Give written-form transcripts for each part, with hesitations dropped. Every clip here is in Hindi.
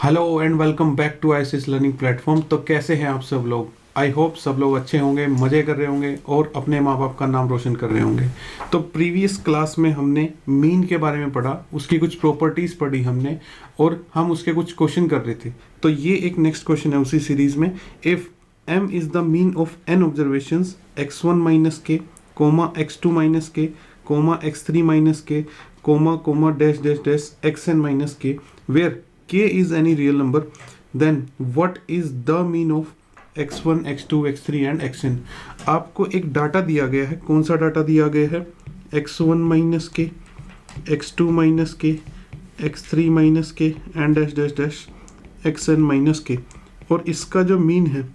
Hello and welcome back to ICS learning platform. तो कैसे हैं आप सब लोग? आई होप सब लोग अच्छे होंगे, मज़े कर रहे होंगे और अपने माँ बाप का नाम रोशन कर रहे होंगे। तो प्रीवियस क्लास में हमने मीन के बारे में पढ़ा, उसकी कुछ प्रॉपर्टीज़ पढ़ी हमने और हम उसके कुछ क्वेश्चन कर रहे थे। तो ये एक नेक्स्ट क्वेश्चन है उसी सीरीज़ में। If m is the mean of n observations x1 minus k comma x2 minus k comma x3 minus k comma dash dash dash xn minus k where k is any real number, then what is the mean of x1 x2 x3 and xn। आपको एक डाटा दिया गया है। कौन सा डाटा दिया गया है? x1 माइनस के, x2 माइनस के, x3 माइनस के and dash dash dash xn minus के, और इसका जो मीन है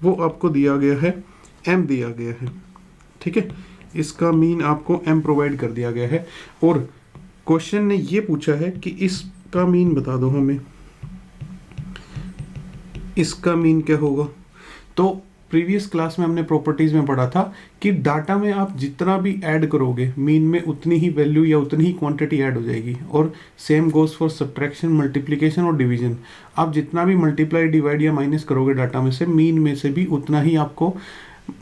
वो आपको दिया गया है, m दिया गया है। ठीक है, इसका मीन आपको m प्रोवाइड कर दिया गया है और क्वेश्चन ने ये पूछा है कि इसका मीन बता दो हमें, इसका मीन क्या होगा। तो प्रीवियस क्लास में हमने प्रॉपर्टीज में पढ़ा था कि डाटा में आप जितना भी ऐड करोगे मीन में उतनी ही वैल्यू या उतनी ही क्वांटिटी ऐड हो जाएगी। और same goes for subtraction, multiplication और डिवीजन। आप जितना भी मल्टीप्लाई, डिवाइड या माइनस करोगे डाटा में से, मीन में से भी उतना ही आपको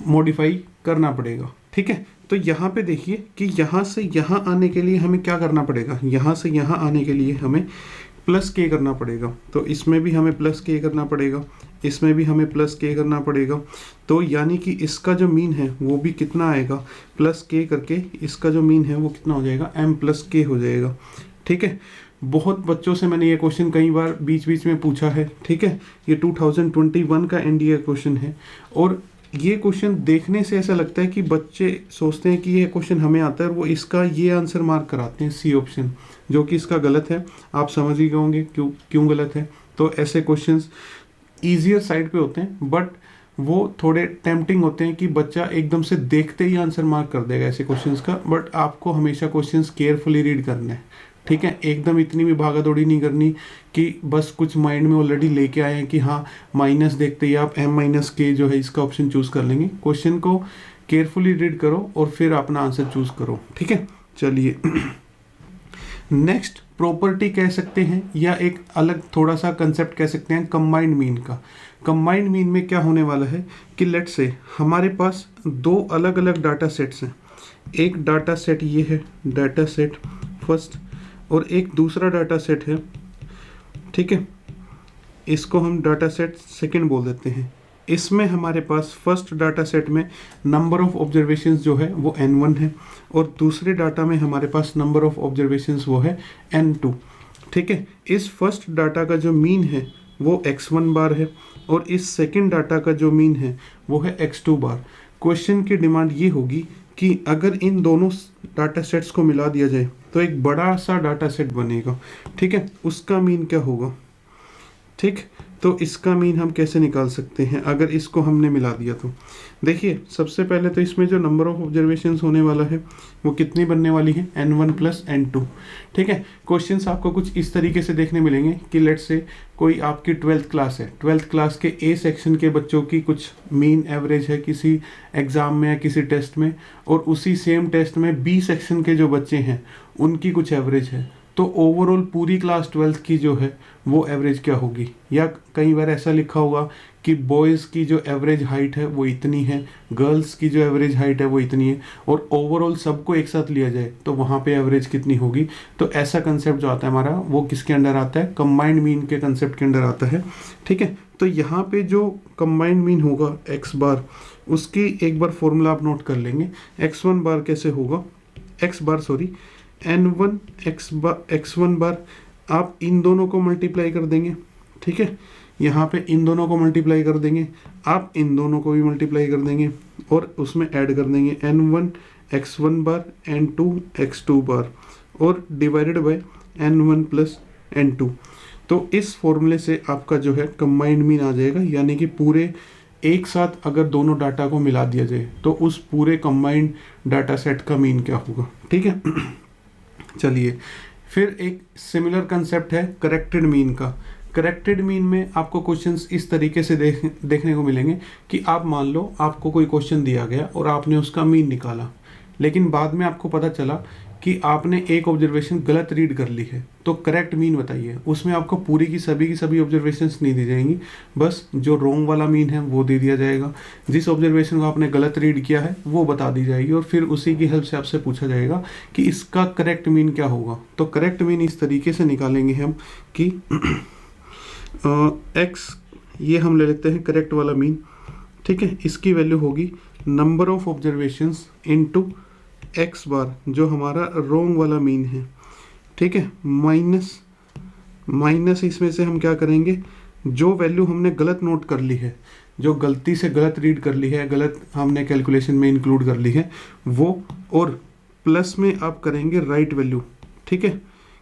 मॉडिफाई करना पड़ेगा। ठीक है, तो यहाँ पे देखिए कि यहाँ से यहाँ आने के लिए हमें क्या करना पड़ेगा। यहाँ से यहाँ आने के लिए हमें प्लस के करना पड़ेगा। तो इसमें भी हमें प्लस के करना पड़ेगा, इसमें भी हमें प्लस के करना पड़ेगा। तो यानी कि इसका जो मीन है वो भी कितना आएगा, प्लस के करके इसका जो मीन है वो कितना हो जाएगा, m प्लस के हो जाएगा। ठीक है, बहुत बच्चों से मैंने ये क्वेश्चन कई बार बीच बीच में पूछा है। ठीक है, ये 2021 का एनडीए क्वेश्चन है और ये क्वेश्चन देखने से ऐसा लगता है कि बच्चे सोचते हैं कि ये क्वेश्चन हमें आता है और वो इसका ये आंसर मार्क कराते हैं, सी ऑप्शन, जो कि इसका गलत है। आप समझ ही गए होंगे क्यों गलत है। तो ऐसे क्वेश्चंस ईजियर साइड पे होते हैं बट वो थोड़े टेम्पटिंग होते हैं कि बच्चा एकदम से देखते ही आंसर मार्क कर देगा ऐसे क्वेश्चंस का। बट आपको हमेशा क्वेश्चंस केयरफुली रीड करना है। ठीक है, एकदम इतनी भी भागा दौड़ी नहीं करनी कि बस कुछ माइंड में ऑलरेडी लेके आए हैं कि हाँ माइनस देखते ही आप m माइनस के जो है इसका ऑप्शन चूज कर लेंगे। क्वेश्चन को केयरफुली रीड करो और फिर अपना आंसर चूज करो। ठीक है, चलिए नेक्स्ट प्रॉपर्टी कह सकते हैं या एक अलग थोड़ा सा कंसेप्ट कह सकते हैं कंबाइंड मीन का। कंबाइंड मीन में क्या होने वाला है कि लेट्स से हमारे पास दो अलग अलग डाटा सेट्स हैं। एक डाटा सेट ये है, डाटा सेट फर्स्ट, और एक दूसरा डाटा सेट है। ठीक है, इसको हम डाटा सेट सेकेंड बोल देते हैं। इसमें हमारे पास फर्स्ट डाटा सेट में नंबर ऑफ ऑब्जर्वेशंस जो है वो n1 है और दूसरे डाटा में हमारे पास नंबर ऑफ ऑब्जर्वेशंस वो है n2। ठीक है, इस फर्स्ट डाटा का जो मीन है वो x1 बार है और इस सेकेंड डाटा का जो मीन है वो है x2 बार। क्वेश्चन की डिमांड ये होगी कि अगर इन दोनों डाटा सेट्स को मिला दिया जाए तो एक बड़ा सा डाटा सेट बनेगा। ठीक है, उसका मीन क्या होगा। ठीक, तो इसका मीन हम कैसे निकाल सकते हैं अगर इसको हमने मिला दिया तो। देखिए सबसे पहले तो इसमें जो नंबर ऑफ ऑब्जर्वेशंस होने वाला है वो कितनी बनने वाली है, n1 प्लस n2। ठीक है, क्वेश्चंस आपको कुछ इस तरीके से देखने मिलेंगे कि लेट्स से कोई आपकी 12th क्लास है, 12th क्लास के ए सेक्शन के बच्चों की कुछ मीन एवरेज है किसी एग्ज़ाम में या किसी टेस्ट में, और उसी सेम टेस्ट में बी सेक्शन के जो बच्चे हैं उनकी कुछ एवरेज है। तो ओवरऑल पूरी क्लास 12th की जो है वो एवरेज क्या होगी। या कई बार ऐसा लिखा होगा कि बॉयज़ की जो एवरेज हाइट है वो इतनी है, गर्ल्स की जो एवरेज हाइट है वो इतनी है, और ओवरऑल सबको एक साथ लिया जाए तो वहाँ पे एवरेज कितनी होगी। तो ऐसा कंसेप्ट जो आता है हमारा वो किसके अंडर आता है, कंबाइंड मीन के कंसेप्ट के अंडर आता है। ठीक है, तो यहाँ पे जो कंबाइंड मीन होगा एक्स बार, उसकी एक बार फॉर्मूला आप नोट कर लेंगे। x1 बार कैसे होगा, n1 x1 बार आप इन दोनों को मल्टीप्लाई कर देंगे। ठीक है, यहाँ पे इन दोनों को मल्टीप्लाई कर देंगे, आप इन दोनों को भी मल्टीप्लाई कर देंगे और उसमें ऐड कर देंगे n1 x1 बार n2 x2 बार और divided by n1 plus n2। तो इस फॉर्मूले से आपका जो है कंबाइंड मीन आ जाएगा, यानी कि पूरे एक साथ अगर दोनों डाटा को मिला दिया जाए तो उस पूरे कंबाइंड डाटा सेट का मीन क्या होगा। ठीक है, चलिए फिर एक सिमिलर कंसेप्ट है करेक्टेड मीन का। करेक्टेड मीन में आपको क्वेश्चंस इस तरीके से देखने को मिलेंगे कि आप मान लो आपको कोई क्वेश्चन दिया गया और आपने उसका मीन निकाला, लेकिन बाद में आपको पता चला कि कि आपने एक ऑब्जर्वेशन गलत रीड कर ली है, तो करेक्ट मीन बताइए। उसमें आपको पूरी की सभी ऑब्जर्वेशंस नहीं दी जाएंगी, बस जो रॉन्ग वाला मीन है वो दे दिया जाएगा। जिस ऑब्जर्वेशन को आपने गलत रीड किया है वो बता दी जाएगी, और फिर उसी की हेल्प से आपसे पूछा जाएगा कि इसका करेक्ट मीन क्या होगा। तो करेक्ट मीन इस तरीके से निकालेंगे हम कि एक्स, ये हम ले लेते हैं करेक्ट वाला मीन, ठीक है। इसकी वैल्यू होगी number of observations into X bar, जो हमारा रॉन्ग वाला मीन है, ठीक है, माइनस इसमें से हम क्या करेंगे, जो वैल्यू हमने गलत नोट कर ली है, जो गलती से गलत रीड कर ली है, गलत हमने कैलकुलेशन में इंक्लूड कर ली है वो, और प्लस में आप करेंगे राइट वैल्यू, ठीक है।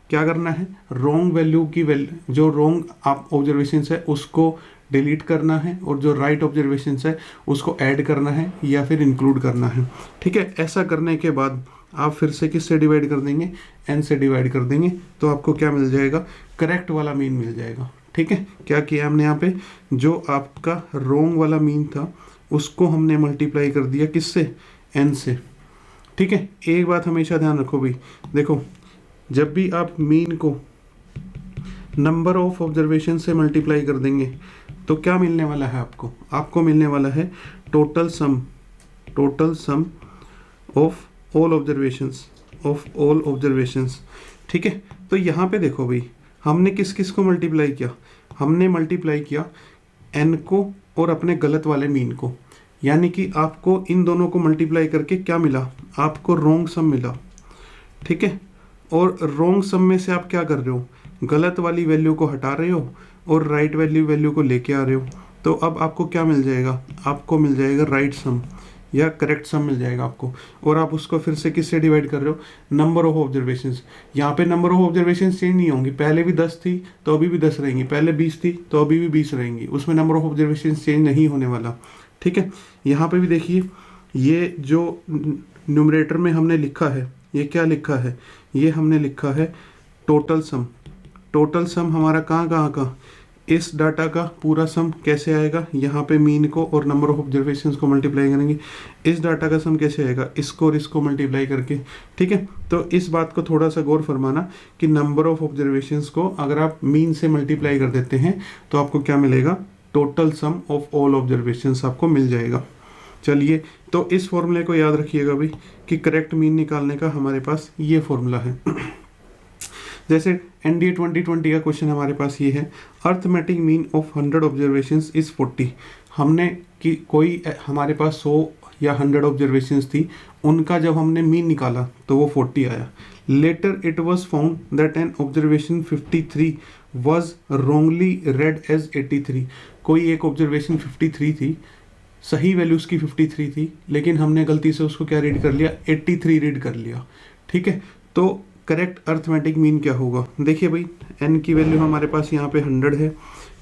क्या करना है, रॉन्ग वैल्यू की वैल्यू, जो रॉन्ग आप ऑब्जर्वेशन है उसको डिलीट करना है, और जो राइट ऑब्जर्वेशन है उसको ऐड करना है या फिर इंक्लूड करना है, ठीक है। ऐसा करने के बाद आप फिर से किससे डिवाइड कर देंगे, n से डिवाइड कर देंगे, तो आपको क्या मिल जाएगा, करेक्ट वाला मीन मिल जाएगा, ठीक है। क्या किया हमने यहाँ पे, जो आपका रॉन्ग वाला मीन था उसको हमने मल्टीप्लाई कर दिया किससे, n से, ठीक है। एक बात हमेशा ध्यान रखो भाई, देखो जब भी आप मीन को नंबर ऑफ ऑब्जर्वेशन से मल्टीप्लाई कर देंगे तो क्या मिलने वाला है आपको मिलने वाला है total sum of all observations, ठीक है। तो यहाँ पे देखो भाई, हमने किस किस को मल्टीप्लाई किया, हमने मल्टीप्लाई किया n को और अपने गलत वाले मीन को, यानी कि आपको इन दोनों को मल्टीप्लाई करके क्या मिला, आपको रॉन्ग सम मिला, ठीक है। और रॉन्ग सम में से आप क्या कर रहे हो, गलत वाली वैल्यू को हटा रहे हो और राइट वैल्यू को लेके आ रहे हो। तो अब आपको क्या मिल जाएगा, आपको मिल जाएगा राइट सम या करेक्ट सम मिल जाएगा आपको, और आप उसको फिर से किससे डिवाइड कर रहे हो, नंबर ऑफ ऑब्जर्वेशंस। यहाँ पे नंबर ऑफ ऑब्जर्वेशंस चेंज नहीं होंगी, पहले भी 10 थी तो अभी भी 10 रहेंगी, पहले 20 थी तो अभी भी 20 रहेंगी, उसमें नंबर ऑफ ऑब्जर्वेशंस चेंज नहीं होने वाला, ठीक है। यहाँ पे भी देखिए, ये जो न्यूमरेटर में हमने लिखा है, ये क्या लिखा है, ये हमने लिखा है टोटल सम हमारा कहाँ का, इस डाटा का पूरा सम कैसे आएगा, यहाँ पे मीन को और नंबर ऑफ ऑब्जर्वेशंस को मल्टीप्लाई करेंगे। इस डाटा का सम कैसे आएगा, इसको और इसको मल्टीप्लाई करके, ठीक है। तो इस बात को थोड़ा सा गौर फरमाना कि नंबर ऑफ ऑब्जर्वेशंस को अगर आप मीन से मल्टीप्लाई कर देते हैं तो आपको क्या मिलेगा, total sum of all observations आपको मिल जाएगा। चलिए, तो इस फॉर्मूले को याद रखिएगा भाई कि करेक्ट मीन निकालने का हमारे पास ये फॉर्मूला है। जैसे एनडीए 2020 का क्वेश्चन हमारे पास ये है, arithmetic mean of 100 observations is 40। हमने कि कोई हमारे पास 100 या 100 ऑब्जर्वेशंस थी, उनका जब हमने मीन निकाला तो वो 40 आया। Later it was found that an observation 53 was wrongly read as 83। कोई एक ऑब्जर्वेशन 53 थी, सही वैल्यू उसकी 53 थी, लेकिन हमने गलती से उसको क्या रीड कर लिया, 83 रीड कर लिया, ठीक है। तो करेक्ट अर्थमेटिक मीन क्या होगा, देखिए भाई, n की वैल्यू हमारे पास यहाँ पे 100 है,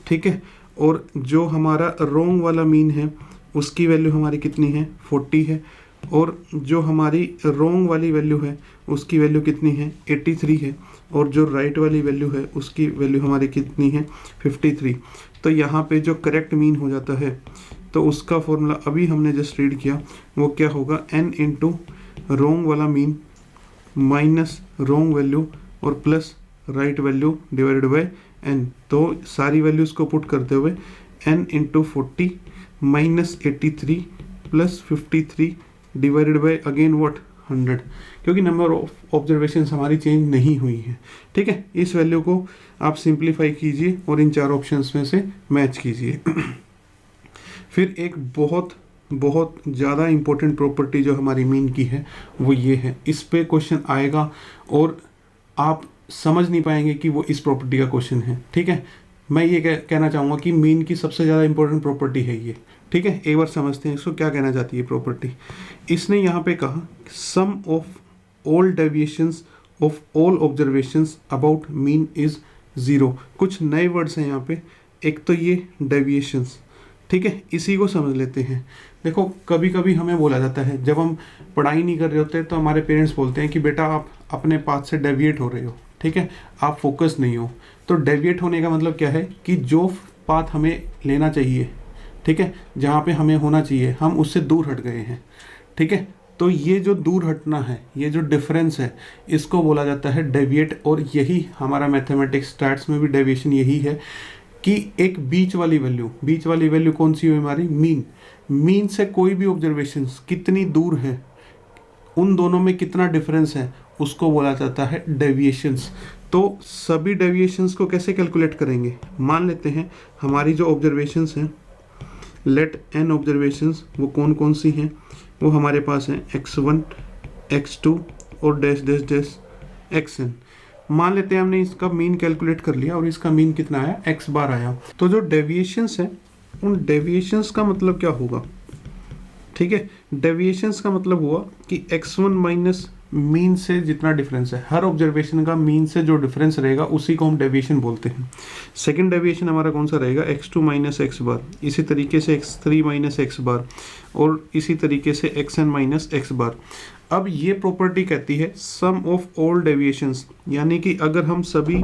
ठीक है, और जो हमारा रॉन्ग वाला मीन है उसकी वैल्यू हमारी कितनी है, 40 है, और जो हमारी रॉन्ग वाली वैल्यू है उसकी वैल्यू कितनी है, 83 है, और जो राइट वाली वैल्यू है उसकी वैल्यू हमारी कितनी है, 53। तो यहाँ पे जो करेक्ट मीन हो जाता है तो उसका फॉर्मूला अभी हमने जस्ट रीड किया, वो क्या होगा, n इंटू रॉन्ग वाला मीन माइनस रॉन्ग वैल्यू और plus right value divided by n। तो सारी वैल्यूज को पुट करते हुए n into 40 minus 83 plus 53 divided by again what 100, क्योंकि नंबर ऑफ ऑब्जर्वेशंस हमारी चेंज नहीं हुई है, ठीक है। इस वैल्यू को आप सिंप्लीफाई कीजिए और इन चार ऑप्शंस में से मैच कीजिए। फिर एक बहुत ज़्यादा इम्पोर्टेंट प्रॉपर्टी जो हमारी मीन की है वो ये है, इस पे क्वेश्चन आएगा और आप समझ नहीं पाएंगे कि वो इस प्रॉपर्टी का क्वेश्चन है, ठीक है। मैं ये कहना चाहूँगा कि मीन की सबसे ज़्यादा इम्पोर्टेंट प्रॉपर्टी है ये, ठीक है। एक बार समझते हैं इसको क्या कहना चाहती है प्रॉपर्टी। इसने यहाँ पे कहा sum of all deviations of all observations about mean is 0। कुछ नए वर्ड्स हैं यहाँ पे, एक तो ये डेविएशंस, ठीक है, इसी को समझ लेते हैं। देखो कभी कभी हमें बोला जाता है, जब हम पढ़ाई नहीं कर रहे होते तो हमारे पेरेंट्स बोलते हैं कि बेटा आप अपने पाथ से डेविएट हो रहे हो, ठीक है, आप फोकस नहीं हो। तो डेविएट होने का मतलब क्या है कि जो पाथ हमें लेना चाहिए, ठीक है, जहाँ पे हमें होना चाहिए हम उससे दूर हट गए हैं, ठीक है। तो ये जो दूर हटना है, ये जो डिफरेंस है, इसको बोला जाता है डेविएट। और यही हमारा मैथमेटिक्स स्टैट्स में भी डेविएशन यही है कि एक बीच वाली वैल्यू कौन सी हुई हमारी, मीन से कोई भी ऑब्जर्वेशन कितनी दूर है, उन दोनों में कितना डिफरेंस है, उसको बोला जाता है डेविएशंस। तो सभी डेविएशंस को कैसे कैलकुलेट करेंगे, मान लेते हैं हमारी जो ऑब्जर्वेशंस हैं, लेट n ऑब्जर्वेशंस, वो कौन कौन सी हैं, वो हमारे पास हैं x1, x2 और डैश डैश डैश xn। मान लेते हैं हमने इसका मीन कैलकुलेट कर लिया और इसका मीन कितना आया, x बार आया। तो जो डेविएशंस हैं, उन डेविएशंस का मतलब क्या होगा, ठीक है, डेविएशंस का मतलब हुआ कि x1 माइनस मीन से जितना डिफरेंस है, हर ऑब्जर्वेशन का मीन से जो डिफरेंस रहेगा उसी को हम डेविएशन बोलते हैं। सेकंड डेविएशन हमारा कौन सा रहेगा, x2 माइनस एक्स बार, इसी तरीके से x3 माइनस एक्स बार, और इसी तरीके से xn माइनस एक्स बार। अब ये प्रॉपर्टी कहती है सम ऑफ ऑल डेविएशंस, यानी कि अगर हम सभी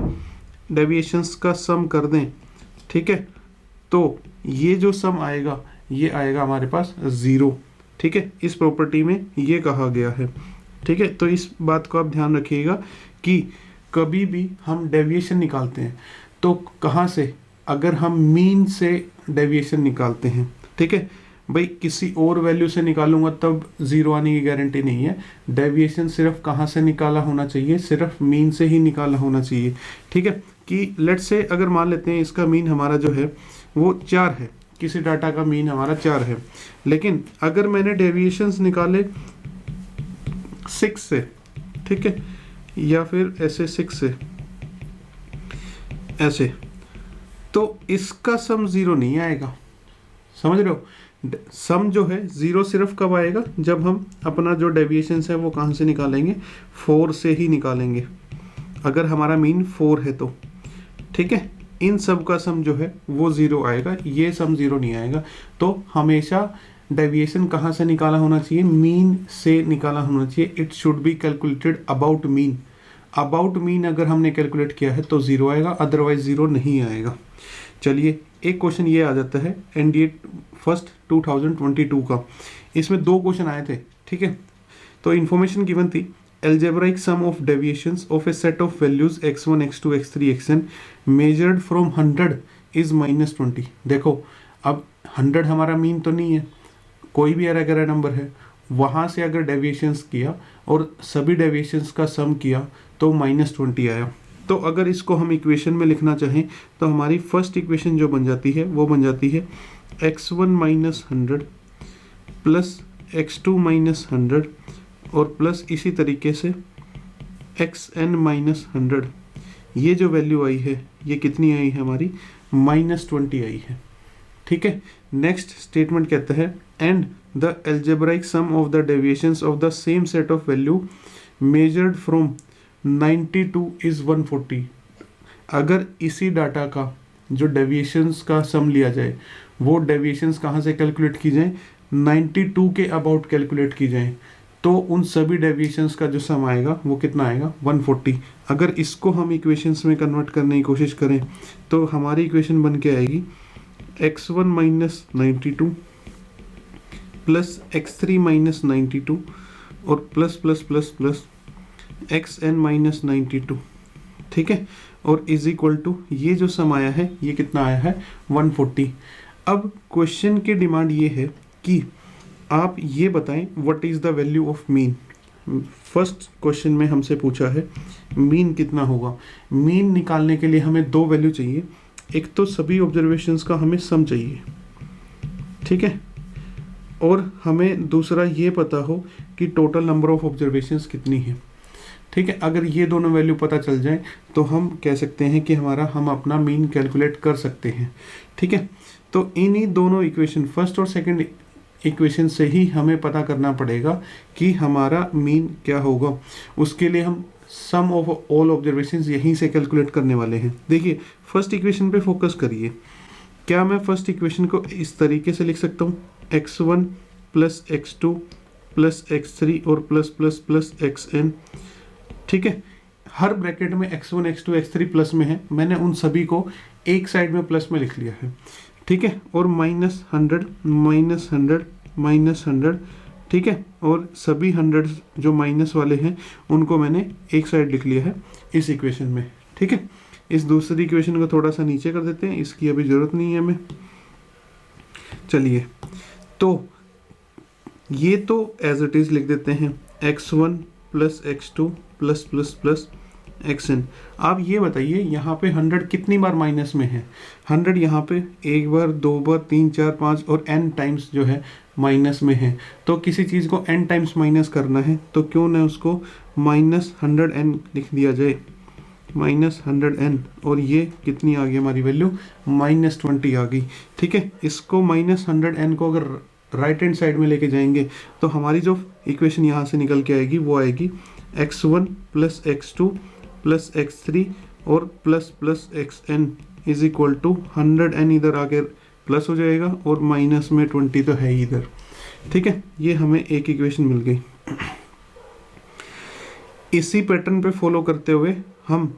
डेविएशंस का सम कर दें, ठीक है, तो ये जो सम आएगा ये आएगा हमारे पास 0, ठीक है, इस प्रॉपर्टी में ये कहा गया है, ठीक है। तो इस बात को आप ध्यान रखिएगा कि कभी भी हम डेविएशन निकालते हैं तो कहाँ से, अगर हम मीन से डेविएशन निकालते हैं, ठीक है भाई, किसी और वैल्यू से निकालूंगा तब 0 आने की गारंटी नहीं है। डेविएशन सिर्फ कहाँ से निकाला होना चाहिए, सिर्फ मीन से ही निकाला होना चाहिए, ठीक है। कि लेट्स से अगर मान लेते हैं इसका मीन हमारा जो है वो 4 है, किसी डाटा का मीन हमारा 4 है, लेकिन अगर मैंने डेविएशंस निकाले 6 से, ठीक है, या फिर ऐसे 6 से ऐसे, तो इसका सम 0 नहीं आएगा, समझ रहे हो। सम जो है 0 सिर्फ कब आएगा, जब हम अपना जो डेविएशंस है वो कहाँ से निकालेंगे, 4 से ही निकालेंगे, अगर हमारा मीन 4 है तो, ठीक है। इन सब का सम जो है वो 0 आएगा, ये सम 0 नहीं आएगा। तो हमेशा डेविएशन कहाँ से निकाला होना चाहिए, मीन से निकाला होना चाहिए। It should be calculated about mean. About mean अगर हमने कैलकुलेट किया है तो 0 आएगा, अदरवाइज 0 नहीं आएगा। चलिए एक क्वेश्चन ये आ जाता है एनडीए फर्स्ट 2022 का, इसमें 2 क्वेश्चन आए थे, ठीक है। तो इन्फॉर्मेशन गिवन थी, algebraic sum of deviations of a set of values x1, x2, x3, xn measured from 100 is -20। देखो अब 100 हमारा मीन तो नहीं है, कोई भी अगर नंबर है, वहाँ से अगर डेविएशंस किया और सभी डेविएशंस का सम किया तो -20 आया। तो अगर इसको हम इक्वेशन में लिखना चाहें तो हमारी फर्स्ट इक्वेशन जो बन जाती है वो बन जाती है x1 minus 100 plus x2 minus 100 और प्लस इसी तरीके से xn माइनस 100। ये जो वैल्यू आई है ये कितनी आई है हमारी, -20 आई है, ठीक है। नेक्स्ट स्टेटमेंट कहता है and the algebraic sum of the deviations of the same set of value measured from 92 is 140। अगर इसी डाटा का जो डेविएशंस का सम लिया जाए, वो डेविएशंस कहाँ से कैलकुलेट की जाए, 92 के अबाउट कैलकुलेट की जाए, तो उन सभी डेविएशंस का जो सम आएगा वो कितना आएगा, 140। अगर इसको हम इक्वेशंस में कन्वर्ट करने की कोशिश करें तो हमारी इक्वेशन बन के आएगी x1 minus 92 plus x3 minus 92 और plus plus plus plus xn minus 92, ठीक है, और इज इक्वल टू ये जो सम आया है ये कितना आया है, 140। अब क्वेश्चन की डिमांड ये है कि आप ये बताएं what is the value of mean. First question में हमसे पूछा है मीन कितना होगा। मीन निकालने के लिए हमें 2 वैल्यू चाहिए, एक तो सभी ऑब्जर्वेशंस का हमें सम चाहिए, ठीक है, और हमें दूसरा ये पता हो कि टोटल नंबर ऑफ ऑब्जर्वेशंस कितनी है, ठीक है। अगर ये दोनों वैल्यू पता चल जाए तो हम कह सकते हैं कि हम अपना मीन कैलकुलेट कर सकते हैं, ठीक है। तो इन्हीं दोनों इक्वेशन, फर्स्ट और सेकंड इक्वेशन से ही हमें पता करना पड़ेगा कि हमारा मीन क्या होगा। उसके लिए हम सम ऑफ ऑल ऑब्जर्वेशंस यहीं से कैलकुलेट करने वाले हैं। देखिए फर्स्ट इक्वेशन पे फोकस करिए। क्या मैं फर्स्ट इक्वेशन को इस तरीके से लिख सकता हूँ, x1 plus x2 plus x3 और प्लस प्लस प्लस xn, ठीक है। हर ब्रैकेट में x1 x2 x3 प्लस में है, मैंने उन सभी को एक साइड में प्लस में लिख लिया है, ठीक है। और -100 -100 -100 ठीक है, और सभी 100 जो माइनस वाले हैं उनको मैंने एक साइड लिख लिया है इस इक्वेशन में। ठीक है, इस दूसरी इक्वेशन को थोड़ा सा नीचे कर देते हैं, इसकी अभी ज़रूरत नहीं है हमें। चलिए, तो ये तो एज इट इज़ लिख देते हैं x1 plus x2 plus plus plus xn। आप ये बताइए यहाँ पे 100 कितनी बार माइनस में है? 100 यहाँ पे एक बार, दो बार, 3, 4, 5 और n टाइम्स जो है माइनस में है। तो किसी चीज़ को n टाइम्स माइनस करना है तो क्यों ना उसको -100n लिख दिया जाए, -100n। और ये कितनी आ गई हमारी वैल्यू? -20 आ गई। ठीक है, इसको -100n को अगर राइट हैंड साइड में लेके जाएंगे तो हमारी जो इक्वेशन यहाँ से निकल के आएगी वो आएगी x1 plus x2 plus x3 और plus plus xn is equal to 100n, इधर आके प्लस हो जाएगा और माइनस में 20 तो है ही इधर। ठीक है, ये हमें एक इक्वेशन मिल गई। इसी पैटर्न पे फॉलो करते हुए हम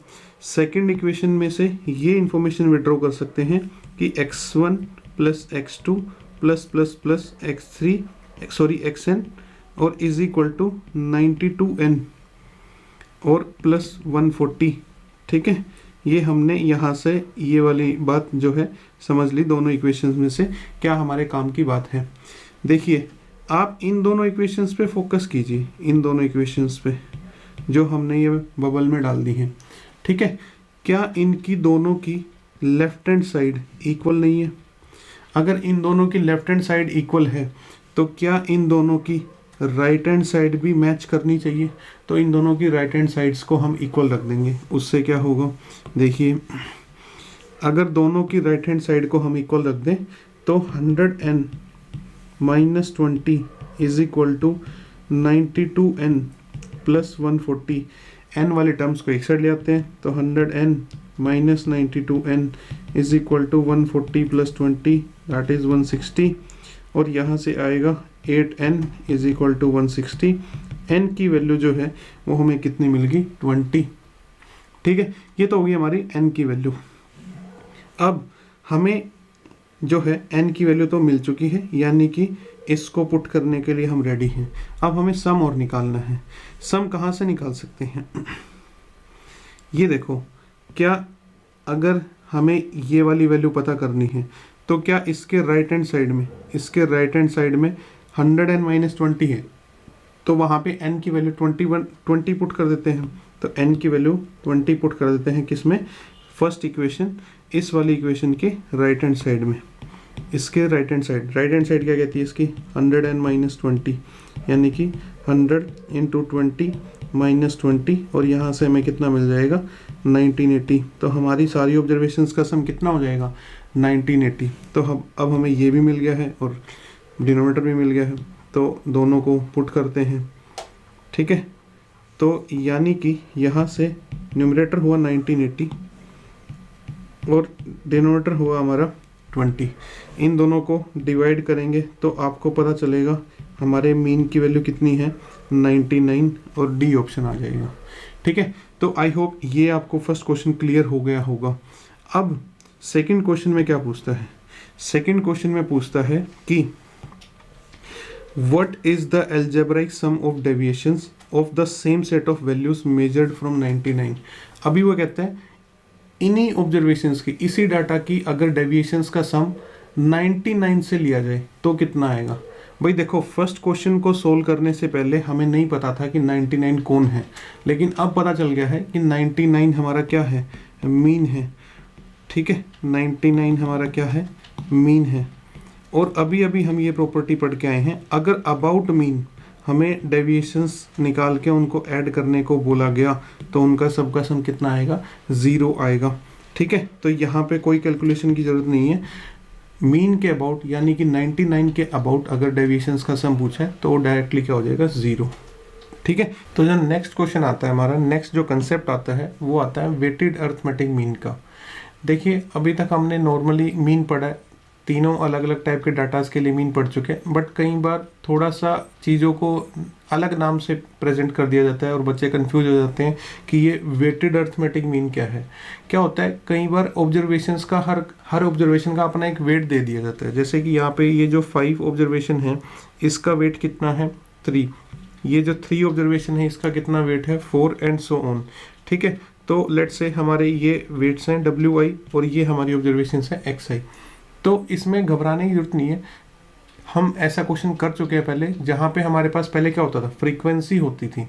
सेकंड इक्वेशन में से ये इंफॉर्मेशन विड्रॉ कर सकते हैं कि x1 plus x2 plus plus plus xn और इज इक्वल टू 92n और प्लस 140। ठीक है, ये हमने यहाँ से ये वाली बात जो है समझ ली दोनों इक्वेशंस में से क्या हमारे काम की बात है। देखिए, आप इन दोनों इक्वेशंस पे फोकस कीजिए, इन दोनों इक्वेशंस पे जो हमने ये बबल में डाल दी हैं। ठीक है, क्या इनकी दोनों की लेफ्ट हैंड साइड इक्वल नहीं है? अगर इन दोनों की लेफ्ट हैंड साइड इक्वल है तो क्या इन दोनों की राइट हैंड साइड भी मैच करनी चाहिए? तो इन दोनों की राइट हैंड साइड्स को हम इक्वल रख देंगे। उससे क्या होगा, देखिए, अगर दोनों की राइट हैंड साइड को हम इक्वल रख दें तो 100n minus 20 is equal to 92n plus 140। n वाले टर्म्स को एक साइड ले आते हैं तो 100n minus 92n is equal to 140 plus 20 that is 160। और यहाँ से आएगा 8n is equal to 160। n की वैल्यू जो है वो हमें कितनी मिल गई? 20। ठीक है, ये तो होगी हमारी n की वैल्यू। अब हमें जो है n की वैल्यू तो मिल चुकी है, यानी कि इसको पुट करने के लिए हम रेडी हैं। अब हमें सम और निकालना है। सम कहाँ से निकाल सकते हैं? ये देखो, क्या अगर हमें ये वाली वैल्यू पता करनी है तो क्या इसके राइट हैंड साइड में 100n माइनस 20 है तो वहाँ पे n की वैल्यू 20 पुट कर देते हैं। तो n की वैल्यू 20 पुट कर देते हैं किसमें? फर्स्ट इक्वेशन, इस वाली इक्वेशन के राइट हैंड साइड में। इसके राइट हैंड साइड क्या कहती है इसकी? 100n माइनस 20, यानी कि 100 इंटू 20 माइनस 20, और यहाँ से हमें कितना मिल जाएगा? 1980। तो हमारी सारी ऑब्जर्वेशंस का सम कितना हो जाएगा? 1980। तो अब हमें ये भी मिल गया है और डिनोमिनेटर भी मिल गया है, तो दोनों को पुट करते हैं। ठीक है, तो यानी कि यहाँ से न्यूमरेटर हुआ 1980 और डिनोमिनेटर हुआ हमारा 20। इन दोनों को डिवाइड करेंगे तो आपको पता चलेगा हमारे मीन की वैल्यू कितनी है? 99, और डी ऑप्शन आ जाएगा। ठीक है, तो आई होप ये आपको फर्स्ट क्वेश्चन क्लियर हो गया होगा। अब सेकंड क्वेश्चन में क्या पूछता है? सेकंड क्वेश्चन में पूछता है कि what is the algebraic sum of deviations of the same set of values measured from 99। अभी वो कहता है इन्हीं ऑब्जर्वेशंस की, इसी डाटा की अगर डेविएशंस का सम 99 से लिया जाए तो कितना आएगा? भाई देखो, फर्स्ट क्वेश्चन को सोल्व करने से पहले हमें नहीं पता था कि 99 कौन है, लेकिन अब पता चल गया है कि 99 हमारा क्या है? मीन है। ठीक है, 99 हमारा क्या है? मीन है। और अभी अभी हम ये प्रॉपर्टी पढ़ के आए हैं, अगर अबाउट मीन हमें डेविएशंस निकाल के उनको ऐड करने को बोला गया तो उनका सबका सम कितना आएगा? 0 आएगा। ठीक है, तो यहाँ पे कोई कैलकुलेशन की ज़रूरत नहीं है। मीन के अबाउट यानी कि 99 के अबाउट अगर डेविएशंस का सम पूछा है तो वो डायरेक्टली क्या हो जाएगा? 0। ठीक है, तो जो नेक्स्ट क्वेश्चन आता है हमारा, नेक्स्ट जो कंसेप्ट आता है वो आता है वेटेड अर्थमेटिक मीन का। देखिए, अभी तक हमने नॉर्मली मीन पढ़ा है, तीनों अलग अलग टाइप के डाटास के लिए मीन पढ़ चुके हैं, बट कई बार थोड़ा सा चीज़ों को अलग नाम से प्रेजेंट कर दिया जाता है और बच्चे कंफ्यूज हो जाते हैं कि ये वेटेड अर्थमेटिक मीन क्या है। क्या होता है, कई बार ऑब्जर्वेशंस का हर ऑब्जर्वेशन का अपना एक वेट दे दिया जाता है। जैसे कि यहाँ पे ये जो 5 ऑब्जर्वेशन है इसका वेट कितना है 3, ये जो 3 ऑब्जर्वेशन है इसका कितना वेट है 4 एंड सो ऑन। ठीक है, तो लेट्स से हमारे ये वेट्स हैं WI और ये हमारी ऑब्जर्वेशंस है XI। तो इसमें घबराने की जरूरत नहीं है, हम ऐसा क्वेश्चन कर चुके हैं पहले, जहाँ पे हमारे पास पहले क्या होता था, फ्रीक्वेंसी होती थी।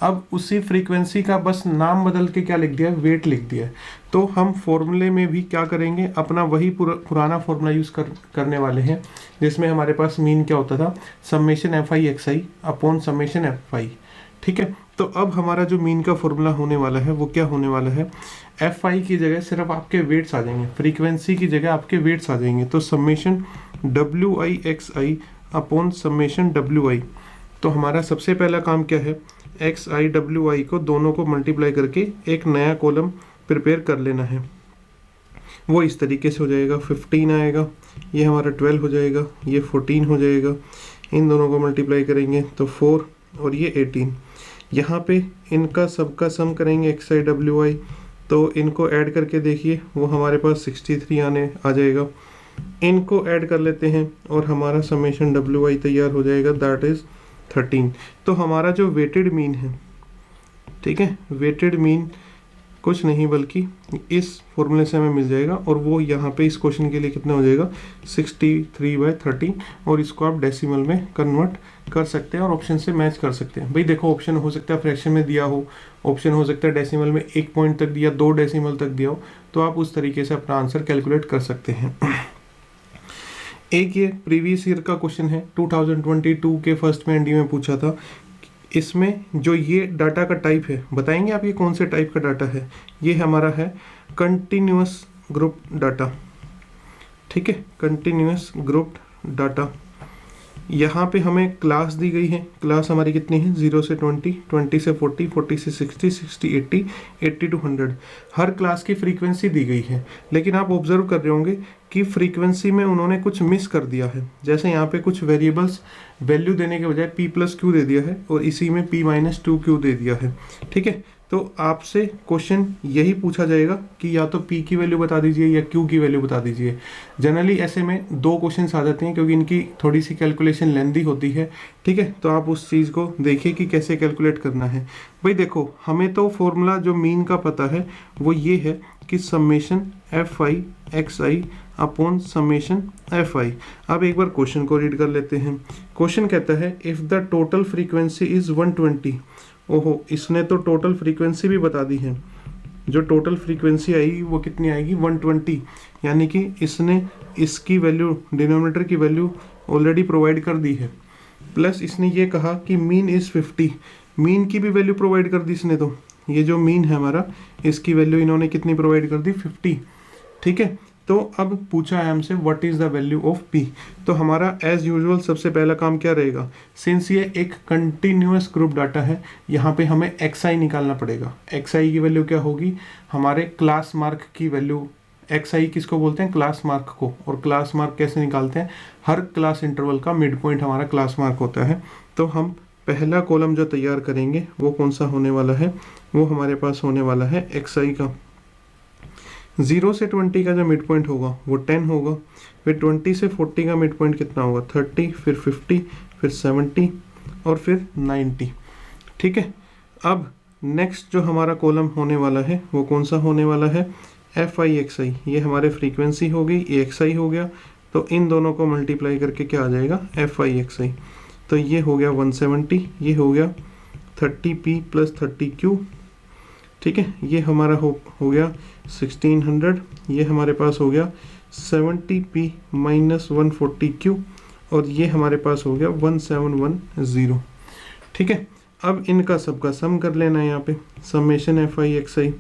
अब उसी फ्रीक्वेंसी का बस नाम बदल के क्या लिख दिया है, वेट लिख दिया है। तो हम फॉर्मूले में भी क्या करेंगे, अपना वही पुराना फॉर्मूला यूज़ करने वाले हैं, जिसमें हमारे पास मीन क्या होता था, summation FI XI upon summation FI। ठीक है, तो अब हमारा जो मीन का फॉर्मूला होने वाला है वो क्या होने वाला है, FI की जगह सिर्फ आपके वेट्स आ जाएंगे, फ्रीक्वेंसी की जगह आपके वेट्स आ जाएंगे। तो summation WI XI upon summation WI। तो हमारा सबसे पहला काम क्या है, XI WI को दोनों को मल्टीप्लाई करके एक नया कॉलम प्रिपेयर कर लेना है। वो इस तरीके से हो जाएगा, 15 आएगा, ये हमारा 12 हो जाएगा, ये 14 हो जाएगा, इन दोनों को मल्टीप्लाई करेंगे तो 4 और ये 18। यहाँ पे इनका सबका सम करेंगे XI WI, तो इनको ऐड करके देखिए वो हमारे पास 63 आ जाएगा। इनको ऐड कर लेते हैं और हमारा समेशन WI तैयार हो जाएगा, दैट इज़ 13। तो हमारा जो वेटेड मीन है, ठीक है, वेटेड मीन कुछ नहीं बल्कि इस फॉर्मूले से हमें मिल जाएगा, और वो यहाँ पे इस क्वेश्चन के लिए कितना हो जाएगा 63/13। और इसको आप डेसिमल में कन्वर्ट कर सकते हैं और ऑप्शन से मैच कर सकते हैं। भाई देखो, ऑप्शन हो सकता है फ्रैक्शन में दिया हो, ऑप्शन हो सकता है डेसिमल में 1 पॉइंट तक दिया, 2 डेसिमल तक दिया हो, तो आप उस तरीके से अपना आंसर कैलकुलेट कर सकते हैं। एक ये प्रीवियस ईयर का क्वेश्चन है, 2022 के फर्स्ट में एनडी में पूछा था। इसमें जो ये डाटा का टाइप है, बताएंगे आप ये कौन से टाइप का डाटा है, ये हमारा है कंटिन्यूअस ग्रुप डाटा। ठीक है, कंटिन्यूअस ग्रुप डाटा। यहाँ पे हमें क्लास दी गई है, क्लास हमारी कितनी है 0 से 20, 20 से 40, 40 से 60, 60 80, 80 to 100। हर क्लास की फ्रीक्वेंसी दी गई है, लेकिन आप ऑब्जर्व कर रहे होंगे कि फ्रीक्वेंसी में उन्होंने कुछ मिस कर दिया है। जैसे यहाँ पे कुछ वेरिएबल्स वैल्यू देने के बजाय P+Q दे दिया है और इसी में P-2Q दे दिया है। ठीक है, तो आपसे क्वेश्चन यही पूछा जाएगा कि या तो P की वैल्यू बता दीजिए या Q की वैल्यू बता दीजिए। जनरली ऐसे में 2 क्वेश्चंस आ जाते हैं क्योंकि इनकी थोड़ी सी कैलकुलेशन लेंदी होती है। ठीक है, तो आप उस चीज़ को देखिए कि कैसे कैलकुलेट करना है। भाई देखो, हमें तो फॉर्मूला जो मीन का पता है वो ये है कि summation FI XI upon summation FI। अब एक बार क्वेश्चन को रीड कर लेते हैं। क्वेश्चन कहता है if the total frequency is 120। ओहो, इसने तो टोटल फ्रीक्वेंसी भी बता दी है। जो टोटल फ्रीक्वेंसी आएगी वो कितनी आएगी 120, यानी कि इसने इसकी वैल्यू, डिनोमिनेटर की वैल्यू ऑलरेडी प्रोवाइड कर दी है। प्लस इसने ये कहा कि मीन इज़ 50, मीन की भी वैल्यू प्रोवाइड कर दी इसने। तो ये जो मीन है हमारा, इसकी वैल्यू इन्होंने कितनी प्रोवाइड कर दी 50। ठीक है, तो अब पूछा है हमसे what is the value of P। तो हमारा एज यूजुअल सबसे पहला काम क्या रहेगा, सिंस ये एक कंटिन्यूअस ग्रुप डाटा है, यहाँ पे हमें XI निकालना पड़ेगा। XI की वैल्यू क्या होगी, हमारे क्लास मार्क की वैल्यू। XI किसको बोलते हैं, क्लास मार्क को। और क्लास मार्क कैसे निकालते हैं, हर क्लास इंटरवल का मिड पॉइंट हमारा क्लास मार्क होता है। तो हम पहला कॉलम जो तैयार करेंगे वो कौन सा होने वाला है, वो हमारे पास होने वाला है XI का। 0 से 20 का जो मिड पॉइंट होगा वो 10 होगा, फिर 20 से 40 का मिड पॉइंट कितना होगा 30, फिर 50, फिर 70 और फिर 90। ठीक है, अब नेक्स्ट जो हमारा कॉलम होने वाला है वो कौन सा होने वाला है, FI XI। ये हमारे फ्रीक्वेंसी हो गई, ये XI हो गया, तो इन दोनों को मल्टीप्लाई करके क्या आ जाएगा FI XI। तो ये हो गया 170, ये हो गया 30P + 30Q। ठीक है, ये हमारा हो गया 1600, ये हमारे पास हो गया 70P - 140Q, और ये हमारे पास हो गया 1710। ठीक है, अब इनका सबका सम कर लेना है यहाँ पे, समेशन FI XI।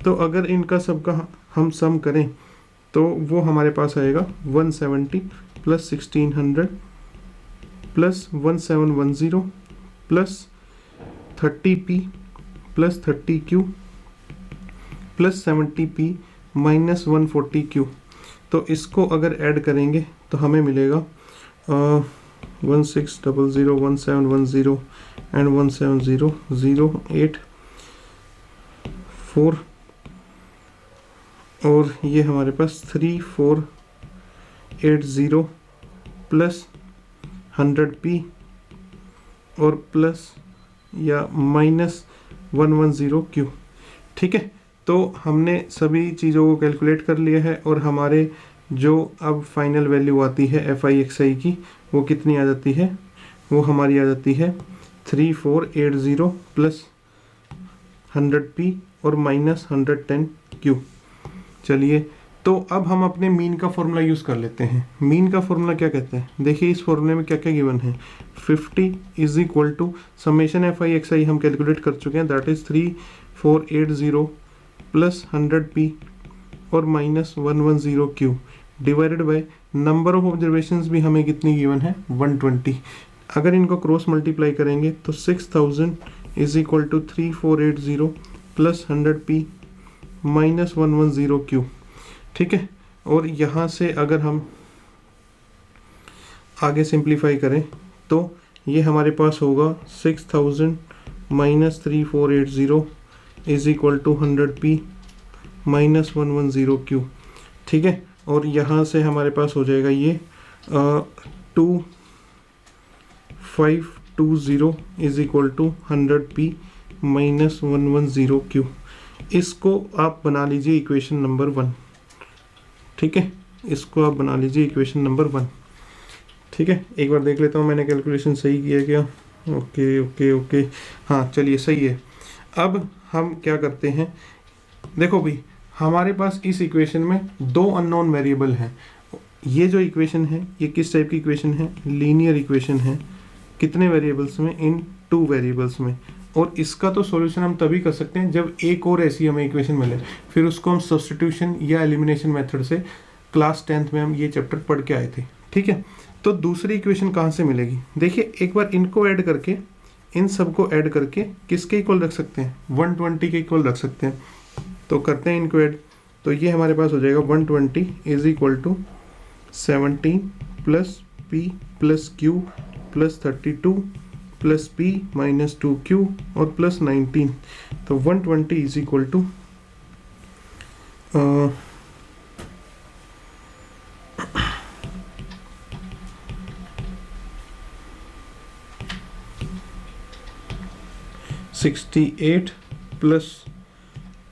तो अगर इनका सबका हम सम करें तो वो हमारे पास आएगा 170 + 1600 + 1710 + 30P + 30Q + 70P - 140Q। तो इसको अगर ऐड करेंगे तो हमें मिलेगा 1600 1710 एंड 170 084 और ये हमारे पास 3480 प्लस 100p और प्लस या माइनस 110q। ठीक है, तो हमने सभी चीज़ों को कैलकुलेट कर लिया है और हमारे जो अब फाइनल वैल्यू आती है FI/XI की वो कितनी आ जाती है, वो हमारी आ जाती है 3480 प्लस 100p और माइनस 110q। चलिए, तो अब हम अपने मीन का फॉर्मूला यूज़ कर लेते हैं। मीन का फॉर्मूला क्या कहते हैं, देखिए इस फॉर्मूले में क्या क्या गिवन है। 50 is equal to summation FI/XI हम कैलकुलेट कर चुके हैं, दैट इज 3480 प्लस 100p और minus 110q divided by number of observations भी हमें कितनी गिवन है 120। अगर इनको क्रॉस मल्टीप्लाई करेंगे तो 6000 is equal to 3480 plus 100p minus 110q। ठीक है, और यहाँ से अगर हम आगे सिंप्लीफाई करें तो ये हमारे पास होगा 6000 minus 3480 is equal to 100p minus 110q। ठीक है, और यहाँ से हमारे पास हो जाएगा ये 2520 is equal to 100p minus 110q। इसको आप बना लीजिए इक्वेशन नंबर 1। ठीक है, इसको आप बना लीजिए इक्वेशन नंबर 1। ठीक है, एक बार देख लेता हूँ मैंने कैलकुलेशन सही किया क्या। ओके ओके ओके, हाँ चलिए सही है। अब हम क्या करते हैं, देखो भाई हमारे पास इस इक्वेशन में दो अननोन वेरिएबल हैं। ये जो इक्वेशन है ये किस टाइप की इक्वेशन है, लीनियर इक्वेशन है। कितने वेरिएबल्स में, इन 2 वेरिएबल्स में। और इसका तो सॉल्यूशन हम तभी कर सकते हैं जब एक और ऐसी हमें इक्वेशन मिले, फिर उसको हम सब्स्टिट्यूशन या एलिमिनेशन मेथड से क्लास 10th में हम ये चैप्टर पढ़ के आए थे। ठीक है, तो दूसरी इक्वेशन कहाँ से मिलेगी, देखिए एक बार इनको ऐड करके, इन सबको ऐड करके किसके इक्वल रख सकते हैं, 120 के इक्वल रख सकते हैं। तो करते हैं इनको ऐड, तो ये हमारे पास हो जाएगा 120 is equal to 17 plus p plus q plus 32 plus p minus 2q और प्लस 19। तो 120 is equal to 68 plus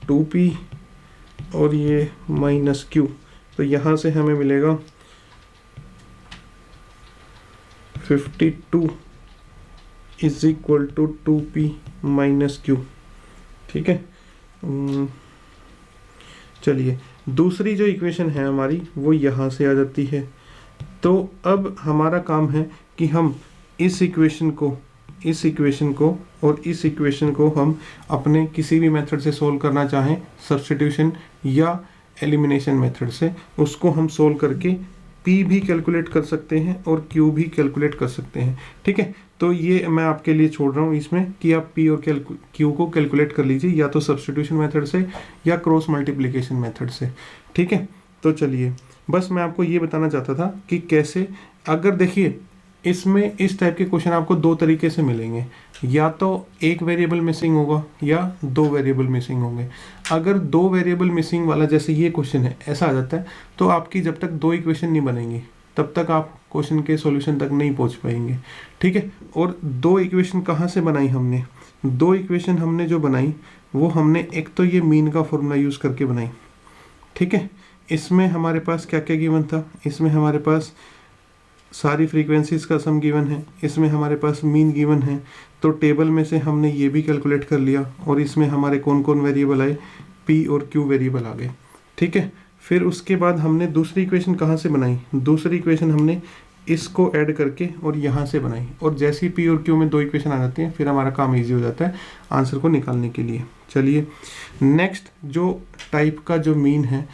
2p और ये माइनस q। तो यहाँ से हमें मिलेगा 52 is equal to 2p minus q। ठीक है, चलिए दूसरी जो इक्वेशन है हमारी वो यहाँ से आ जाती है। तो अब हमारा काम है कि हम इस इक्वेशन को और इस इक्वेशन को हम अपने किसी भी मेथड से सोल्व करना चाहें, सब्स्टिट्यूशन या एलिमिनेशन मेथड से, उसको हम सोल्व करके p भी कैलकुलेट कर सकते हैं और q भी कैलकुलेट कर सकते हैं। ठीक है, तो ये मैं आपके लिए छोड़ रहा हूँ इसमें कि आप p और q को कैलकुलेट कर लीजिए, या तो सब्स्टिट्यूशन मेथड से या क्रॉस मल्टीप्लिकेशन मेथड से। ठीक है, तो चलिए बस मैं आपको ये बताना चाहता था कि कैसे, अगर देखिए इसमें इस टाइप के क्वेश्चन आपको 2 तरीके से मिलेंगे, या तो एक वेरिएबल मिसिंग होगा या 2 वेरिएबल मिसिंग होंगे। अगर 2 वेरिएबल मिसिंग वाला जैसे ये क्वेश्चन है ऐसा आ जाता है, तो आपकी जब तक 2 इक्वेशन नहीं बनेंगी तब तक आप क्वेश्चन के सॉल्यूशन तक नहीं पहुंच पाएंगे। ठीक है, और 2 इक्वेशन कहाँ से बनाई हमने, 2 इक्वेशन हमने जो बनाई वो हमने एक तो ये मीन का फॉर्मूला यूज़ करके बनाई। ठीक है, इसमें हमारे पास क्या क्या गिवन था, इसमें हमारे पास सारी फ्रीक्वेंसीज का सम गिवन है, इसमें हमारे पास मीन गिवन है। तो टेबल में से हमने ये भी कैलकुलेट कर लिया और इसमें हमारे कौन कौन वेरिएबल आए, p और q वेरिएबल आ गए। ठीक है, फिर उसके बाद हमने दूसरी इक्वेशन कहाँ से बनाई, दूसरी इक्वेशन हमने इसको ऐड करके और यहाँ से बनाई, और जैसे ही p और q में 2 इक्वेशन आ जाती हैं फिर हमारा काम ईजी हो जाता है आंसर को निकालने के लिए। चलिए नेक्स्ट जो टाइप का जो मीन है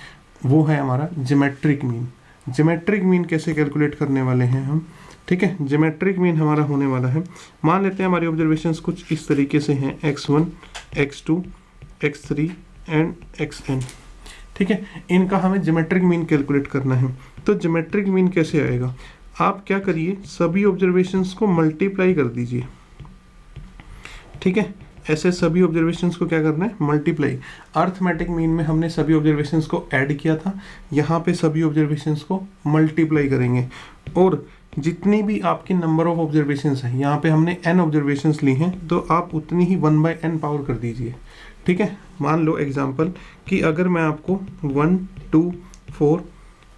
वो है हमारा ज्योमेट्रिक मीन। ज्योमेट्रिक मीन कैसे कैलकुलेट करने वाले हैं हम, ठीक है। ज्योमेट्रिक मीन हमारा होने वाला है, मान लेते हैं हमारी ऑब्जर्वेशंस कुछ इस तरीके से हैं, x1, x2, x3 and xn। ठीक है, इनका हमें ज्योमेट्रिक मीन कैलकुलेट करना है। तो ज्योमेट्रिक मीन कैसे आएगा, आप क्या करिए, सभी ऑब्जर्वेशंस को मल्टीप्लाई कर दीजिए। ठीक है, ऐसे सभी ऑब्जर्वेशंस को क्या करना है, मल्टीप्लाई। अर्थमेटिक मीन में हमने सभी ऑब्जर्वेशंस को ऐड किया था, यहाँ पे सभी ऑब्जर्वेशंस को मल्टीप्लाई करेंगे, और जितनी भी आपकी नंबर ऑफ ऑब्जर्वेशंस हैं, यहाँ पे हमने n ऑब्जर्वेशंस ली हैं, तो आप उतनी ही 1/n पावर कर दीजिए। ठीक है, मान लो एग्जांपल कि अगर मैं आपको 1, 2, 4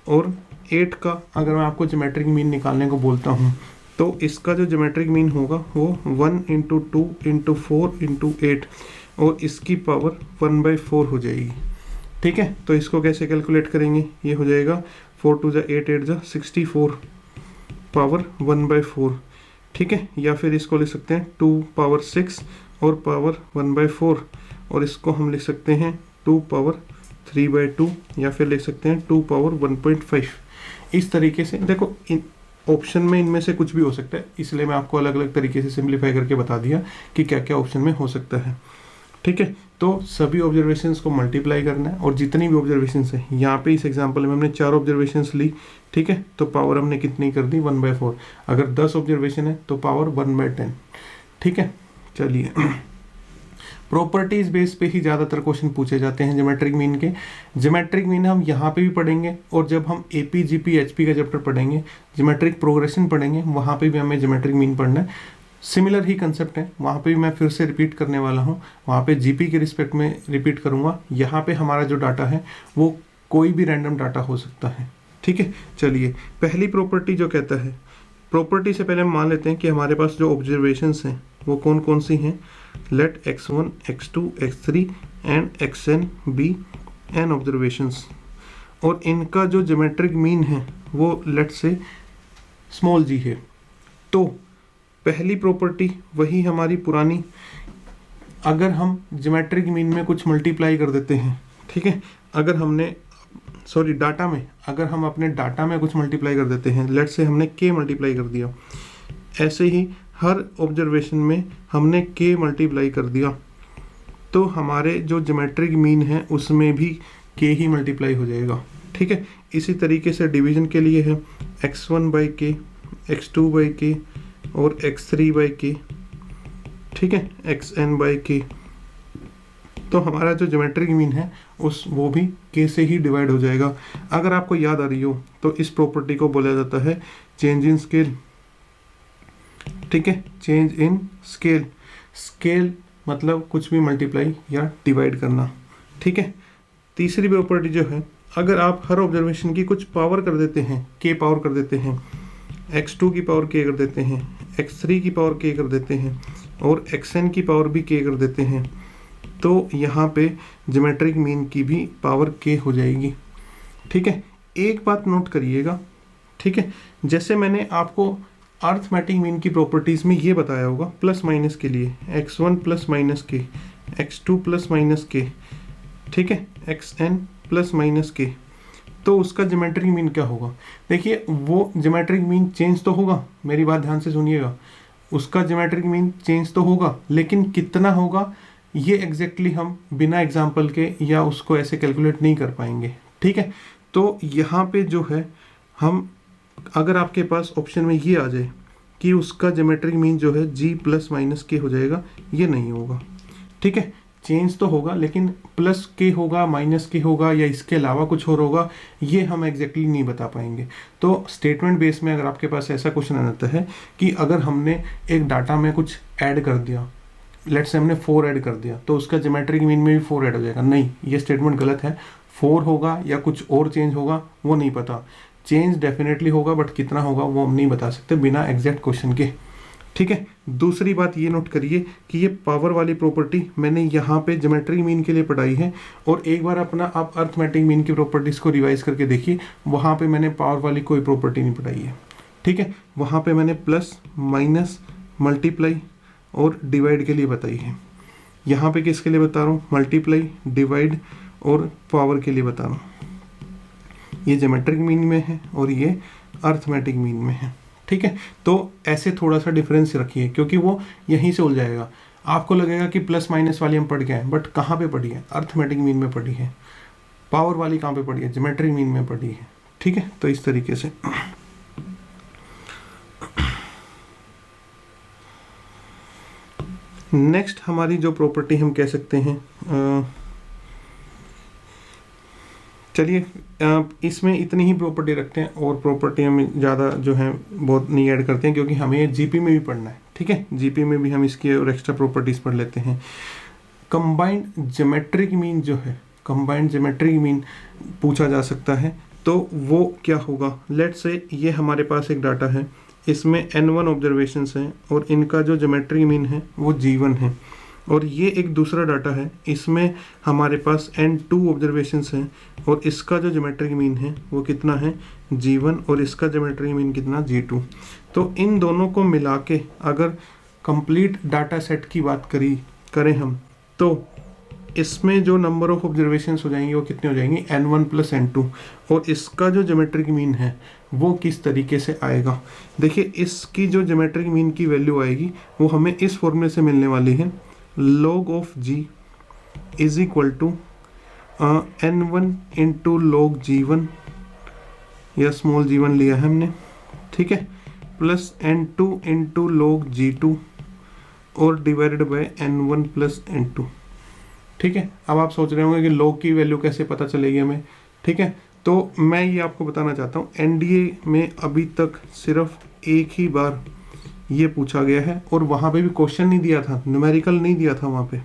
और 8 का अगर मैं आपको ज्योमेट्रिक मीन निकालने को बोलता हूँ, तो इसका जो ज्योमेट्रिक मीन होगा वो 1 × 2 × 4 × 8 और इसकी पावर 1/4 हो जाएगी। ठीक है, तो इसको कैसे कैलकुलेट करेंगे, ये हो जाएगा 4 2 × 8 8 × 64 पावर 1/4। ठीक है, या फिर इसको लिख सकते हैं 2 पावर 6 और पावर 1/4, और इसको हम लिख सकते हैं 2 पावर 3/2, या फिर लिख सकते हैं 2 पावर 1.5। इस तरीके से देखो, इन ऑप्शन में इनमें से कुछ भी हो सकता है, इसलिए मैं आपको अलग अलग तरीके से सिंप्लीफाई करके बता दिया कि क्या क्या ऑप्शन में हो सकता है। ठीक है, तो सभी ऑब्जर्वेशंस को मल्टीप्लाई करना है, और जितनी भी ऑब्जर्वेशंस है, यहाँ पे इस एग्जांपल में हमने 4 ऑब्जर्वेशंस ली। ठीक है, तो पावर हमने कितनी कर दी, 1/4। अगर 10 ऑब्जर्वेशन है तो पावर 1/10। ठीक है, चलिए प्रॉपर्टीज बेस पे ही ज़्यादातर क्वेश्चन पूछे जाते हैं ज्योमेट्रिक मीन के। ज्योमेट्रिक मीन हम यहाँ पे भी पढ़ेंगे, और जब हम AP GP HP का चैप्टर पढ़ेंगे, ज्योमेट्रिक प्रोग्रेशन पढ़ेंगे, वहाँ पे भी हमें ज्योमेट्रिक मीन पढ़ना है। सिमिलर ही कंसेप्ट है, वहाँ पे भी मैं फिर से रिपीट करने वाला हूँ, वहाँ पे GP के रिस्पेक्ट में रिपीट करूँगा। यहाँ पे हमारा जो डाटा है वो कोई भी रैंडम डाटा हो सकता है। ठीक है, चलिए पहली प्रॉपर्टी जो कहता है, प्रॉपर्टी से पहले हम मान लेते हैं कि हमारे पास जो ऑब्जर्वेशंस हैं वो कौन कौन सी हैं। Let x1 x2 x3 and xn be n observations, और इनका जो ज्योमेट्रिक मीन है वो लेट से स्मॉल g है। तो पहली प्रॉपर्टी वही हमारी पुरानी, अगर हम ज्योमेट्रिक मीन में कुछ मल्टीप्लाई कर देते हैं, ठीक है, अगर हमने डाटा में, अगर हम अपने डाटा में कुछ मल्टीप्लाई कर देते हैं, लेट से हमने k मल्टीप्लाई कर दिया, ऐसे ही हर ऑब्जर्वेशन में हमने k मल्टीप्लाई कर दिया, तो हमारे जो ज्योमेट्रिक मीन है उसमें भी k ही मल्टीप्लाई हो जाएगा। ठीक है, इसी तरीके से डिवीजन के लिए है x1/k, x2/k और x3/k। ठीक है, xn/k, तो हमारा जो ज्योमेट्रिक मीन है वो भी k से ही डिवाइड हो जाएगा। अगर आपको याद आ रही हो तो इस प्रॉपर्टी को बोला जाता है चेंज इन स्केल। ठीक है, चेंज इन स्केल, स्केल मतलब कुछ भी मल्टीप्लाई या डिवाइड करना। ठीक है, तीसरी प्रॉपर्टी जो है, अगर आप हर ऑब्जर्वेशन की कुछ पावर कर देते हैं, k पावर कर देते हैं, x2 की पावर k कर देते हैं, x3 की पावर k कर देते हैं और xn की पावर भी k कर देते हैं, तो यहाँ पे ज्योमेट्रिक मीन की भी पावर k हो जाएगी। ठीक है, एक बात नोट करिएगा। ठीक है, जैसे मैंने आपको अर्थमेटिक मीन की प्रॉपर्टीज़ में ये बताया होगा प्लस माइनस के लिए x1 प्लस माइनस के, x2 प्लस माइनस के, ठीक है, xn प्लस माइनस के, तो उसका ज्योमेट्रिक मीन क्या होगा। देखिए, वो ज्योमेट्रिक मीन चेंज तो होगा, मेरी बात ध्यान से सुनिएगा, उसका ज्योमेट्रिक मीन चेंज तो होगा, लेकिन कितना होगा ये एग्जैक्टली हम बिना एग्जाम्पल के या उसको ऐसे कैलकुलेट नहीं कर पाएंगे। ठीक है, तो यहाँ पे जो है, हम अगर आपके पास ऑप्शन में ये आ जाए कि उसका ज्योमेट्रिक मीन जो है g प्लस माइनस के हो जाएगा, ये नहीं होगा। ठीक है, चेंज तो होगा लेकिन प्लस के होगा, माइनस के होगा, या इसके अलावा कुछ और होगा, ये हम एग्जैक्टली नहीं बता पाएंगे। तो स्टेटमेंट बेस में अगर आपके पास ऐसा क्वेश्चन आ जाता है कि अगर हमने एक डाटा में कुछ ऐड कर दिया, लेट्स से हमने 4 ऐड कर दिया, तो उसका ज्योमेट्रिक मीन में भी 4 ऐड हो जाएगा, नहीं, ये स्टेटमेंट गलत है। 4 होगा या कुछ और चेंज होगा वो नहीं पता, चेंज डेफिनेटली होगा, बट कितना होगा वो हम नहीं बता सकते बिना एग्जैक्ट क्वेश्चन के। ठीक है, दूसरी बात ये नोट करिए कि ये पावर वाली प्रॉपर्टी मैंने यहाँ पे ज्योमेट्रिक मीन के लिए पढ़ाई है, और एक बार अपना आप अर्थमेटिक मीन की प्रॉपर्टीज़ को रिवाइज करके देखिए, वहाँ पे मैंने पावर वाली कोई प्रॉपर्टी नहीं पढ़ाई है। ठीक है, वहाँ पे मैंने प्लस माइनस मल्टीप्लाई और डिवाइड के लिए बताई है। यहाँ पे किसके लिए बता रहा हूँ, मल्टीप्लाई, डिवाइड और पावर के लिए बता रहा हूँ। ये ज्योमेट्रिक मीन में है और ये अर्थमेटिक मीन में है। ठीक है, तो ऐसे थोड़ा सा डिफरेंस रखिए, क्योंकि वो यहीं से उलझ जाएगा। आपको लगेगा कि प्लस माइनस वाली हम पढ़ के आए, बट कहाँ पे पढ़ी है, अर्थमेटिक मीन में पढ़ी है। पावर वाली कहाँ पे पड़ी है, ज्योमेट्रिक मीन में पड़ी है। ठीक है, तो इस तरीके से। नेक्स्ट हमारी जो प्रॉपर्टी हम कह सकते हैं, चलिए इसमें इतनी ही प्रॉपर्टी रखते हैं, और प्रॉपर्टी हम ज़्यादा जो है बहुत नहीं ऐड करते हैं, क्योंकि हमें जीपी में भी पढ़ना है। ठीक है, जीपी में भी हम इसकी और एक्स्ट्रा प्रॉपर्टीज़ पढ़ लेते हैं। कंबाइंड ज्योमेट्रिक मीन जो है, कंबाइंड ज्योमेट्रिक मीन पूछा जा सकता है, तो वो क्या होगा। लेट्स से ये हमारे पास एक डाटा है, इसमें n1 ऑब्जर्वेशंस हैं और इनका जो ज्योमेट्रिक मीन है वो g1 है, और ये एक दूसरा डाटा है, इसमें हमारे पास n2 ऑब्जर्वेशंस हैं और इसका जो ज्योमेट्रिक मीन है वो कितना है, g1, और इसका ज्योमेट्रिक मीन कितना, g2। तो इन दोनों को मिला के अगर कंप्लीट डाटा सेट की बात करें हम, तो इसमें जो नंबर ऑफ ऑब्जर्वेशंस हो जाएंगी वो कितने हो जाएंगी, n1 प्लस n2, और इसका जो ज्योमेट्रिक मीन है वो किस तरीके से आएगा। देखिए, इसकी जो ज्योमेट्रिक मीन की वैल्यू आएगी वो हमें इस फॉर्मूले से मिलने वाली है, log of g is equal to n1 into log g1, या स्मॉल g1 लिया है हमने, ठीक है, plus n2 into log g2 और divided by n1 plus n2। ठीक है, अब आप सोच रहे होंगे कि log की वैल्यू कैसे पता चलेगी हमें। ठीक है, तो मैं ये आपको बताना चाहता हूँ, एनडीए में अभी तक सिर्फ एक ही बार ये पूछा गया है, और वहाँ पे भी क्वेश्चन नहीं दिया था, न्यूमेरिकल नहीं दिया था वहाँ पे।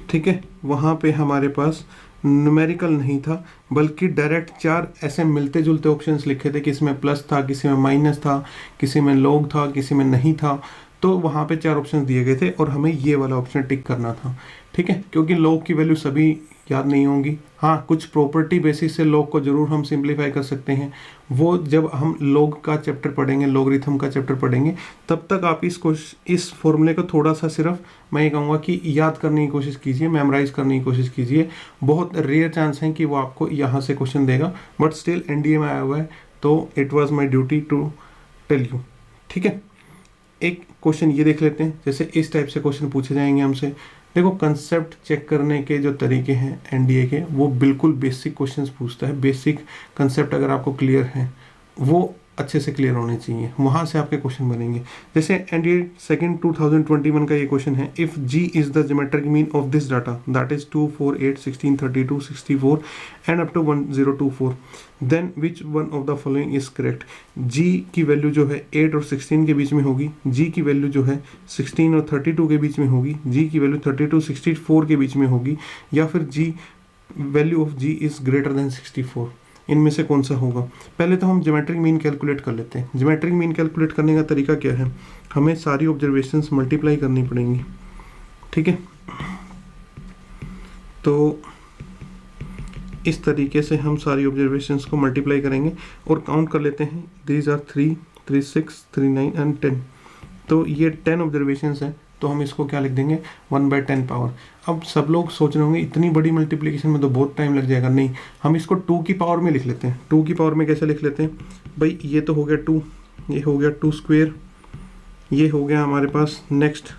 ठीक है, वहाँ पे हमारे पास न्यूमेरिकल नहीं था, बल्कि डायरेक्ट 4 ऐसे मिलते जुलते ऑप्शंस लिखे थे, किसी में प्लस था, किसी में माइनस था, किसी में log था, किसी में नहीं था। तो वहाँ पे 4 ऑप्शन दिए गए थे और हमें ये वाला ऑप्शन टिक करना था। ठीक है, क्योंकि log की वैल्यू सभी याद नहीं होंगी। हाँ, कुछ प्रॉपर्टी बेसिस से log को जरूर हम सिंप्लीफाई कर सकते हैं, वो जब हम log का चैप्टर पढ़ेंगे, लॉगरिथम का चैप्टर पढ़ेंगे, तब तक आप इस फॉर्मूले को थोड़ा सा सिर्फ मैं ये कहूँगा कि याद करने की कोशिश कीजिए, मेमोराइज करने की कोशिश कीजिए। बहुत रेयर चांस है कि वो आपको यहाँ से क्वेश्चन देगा, बट स्टिल एनडीए में आया हुआ है, तो it was my duty to tell you. ठीक है, एक क्वेश्चन ये देख लेते हैं, जैसे इस टाइप से क्वेश्चन पूछे जाएंगे हमसे। देखो, कंसेप्ट चेक करने के जो तरीके हैं एनडीए के, वो बिल्कुल बेसिक क्वेश्चंस पूछता है। बेसिक कंसेप्ट अगर आपको क्लियर है, वो अच्छे से क्लियर होने चाहिए, वहाँ से आपके क्वेश्चन बनेंगे। जैसे एनडीए सेकंड 2021 का ये क्वेश्चन है, if G is the geometric mean of this data that is 2, 4, 8, 16, 32, 64 and up to 1024, then which one of the following is correct. G की वैल्यू जो है 8 और 16 के बीच में होगी, जी की वैल्यू जो है 16 और 32 के बीच में होगी, जी की वैल्यू 32, 64 के बीच में होगी, या फिर G value of G is greater than 64। इनमें से कौन सा होगा। पहले तो हम ज्योमेट्रिक मीन कैलकुलेट कर लेते हैं। ज्योमेट्रिक मीन कैलकुलेट करने का तरीका क्या है, हमें सारी ऑब्जर्वेशंस मल्टीप्लाई करनी पड़ेंगी। ठीक है, तो इस तरीके से हम सारी ऑब्जर्वेशंस को मल्टीप्लाई करेंगे और काउंट कर लेते हैं। These are 3, 3, 6, 3, 9 and 10। तो ये 10 ऑब्जर्वेशंस हैं, तो हम इसको क्या लिख देंगे, 1/10 पावर। अब सब लोग सोच रहे होंगे इतनी बड़ी मल्टीप्लिकेशन में तो बहुत टाइम लग जाएगा। नहीं, हम इसको 2 की पावर में लिख लेते हैं। 2 की पावर में कैसे लिख लेते हैं भाई, ये तो हो गया 2, ये हो गया 2 स्क्वेयर, ये हो गया हमारे पास नेक्स्ट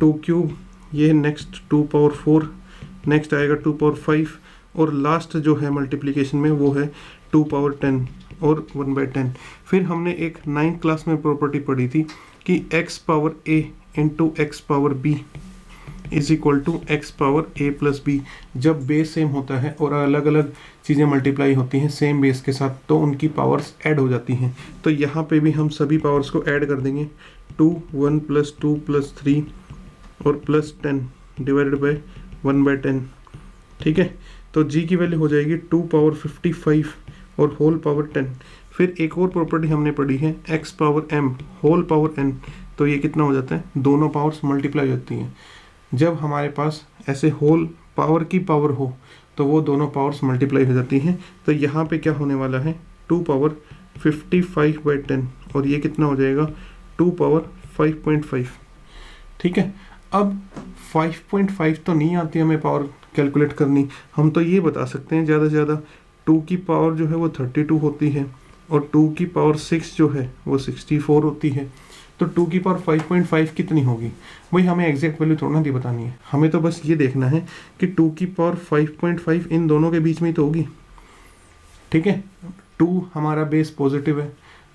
2 क्यूब, ये नेक्स्ट 2 पावर 4, नेक्स्ट आएगा 2 पावर 5, और लास्ट जो है मल्टीप्लिकेशन में वो है 2 पावर 10 और 1/10। फिर हमने एक 9th क्लास में प्रॉपर्टी पढ़ी थी कि x power a into x power b is equal to x power a plus b। जब बेस सेम होता है और अलग अलग चीज़ें मल्टीप्लाई होती हैं सेम बेस के साथ, तो उनकी पावर्स ऐड हो जाती हैं। तो यहाँ पे भी हम सभी पावर्स को ऐड कर देंगे, 2, 1 + 2 + 3 और +10 डिवाइडेड बाय 1/10। ठीक है, तो g की वैल्यू हो जाएगी 2 पावर 55 और होल पावर 10। फिर एक और प्रॉपर्टी हमने पढ़ी है, x power m whole power n। तो ये कितना हो जाता है, दोनों पावर्स मल्टीप्लाई होती हैं। जब हमारे पास ऐसे होल पावर की पावर हो तो वो दोनों पावर्स मल्टीप्लाई हो जाती हैं। तो यहाँ पे क्या होने वाला है, 2 पावर 55/10 और ये कितना हो जाएगा, 2 पावर 5.5। ठीक है, अब 5.5 तो नहीं आती हमें पावर कैलकुलेट करनी, हम तो ये बता सकते हैं ज़्यादा से ज़्यादा 2 की पावर जो है वो 32 होती है और 2 की पावर 6 जो है वो 64 होती है। तो 2 की पावर 5.5 कितनी होगी? वही हमें एग्जैक्ट वैल्यू थोड़ा ना बतानी है, हमें तो बस ये देखना है कि 2 की पावर 5.5 इन दोनों के बीच में ही तो होगी। ठीक है, 2 हमारा बेस पॉजिटिव है,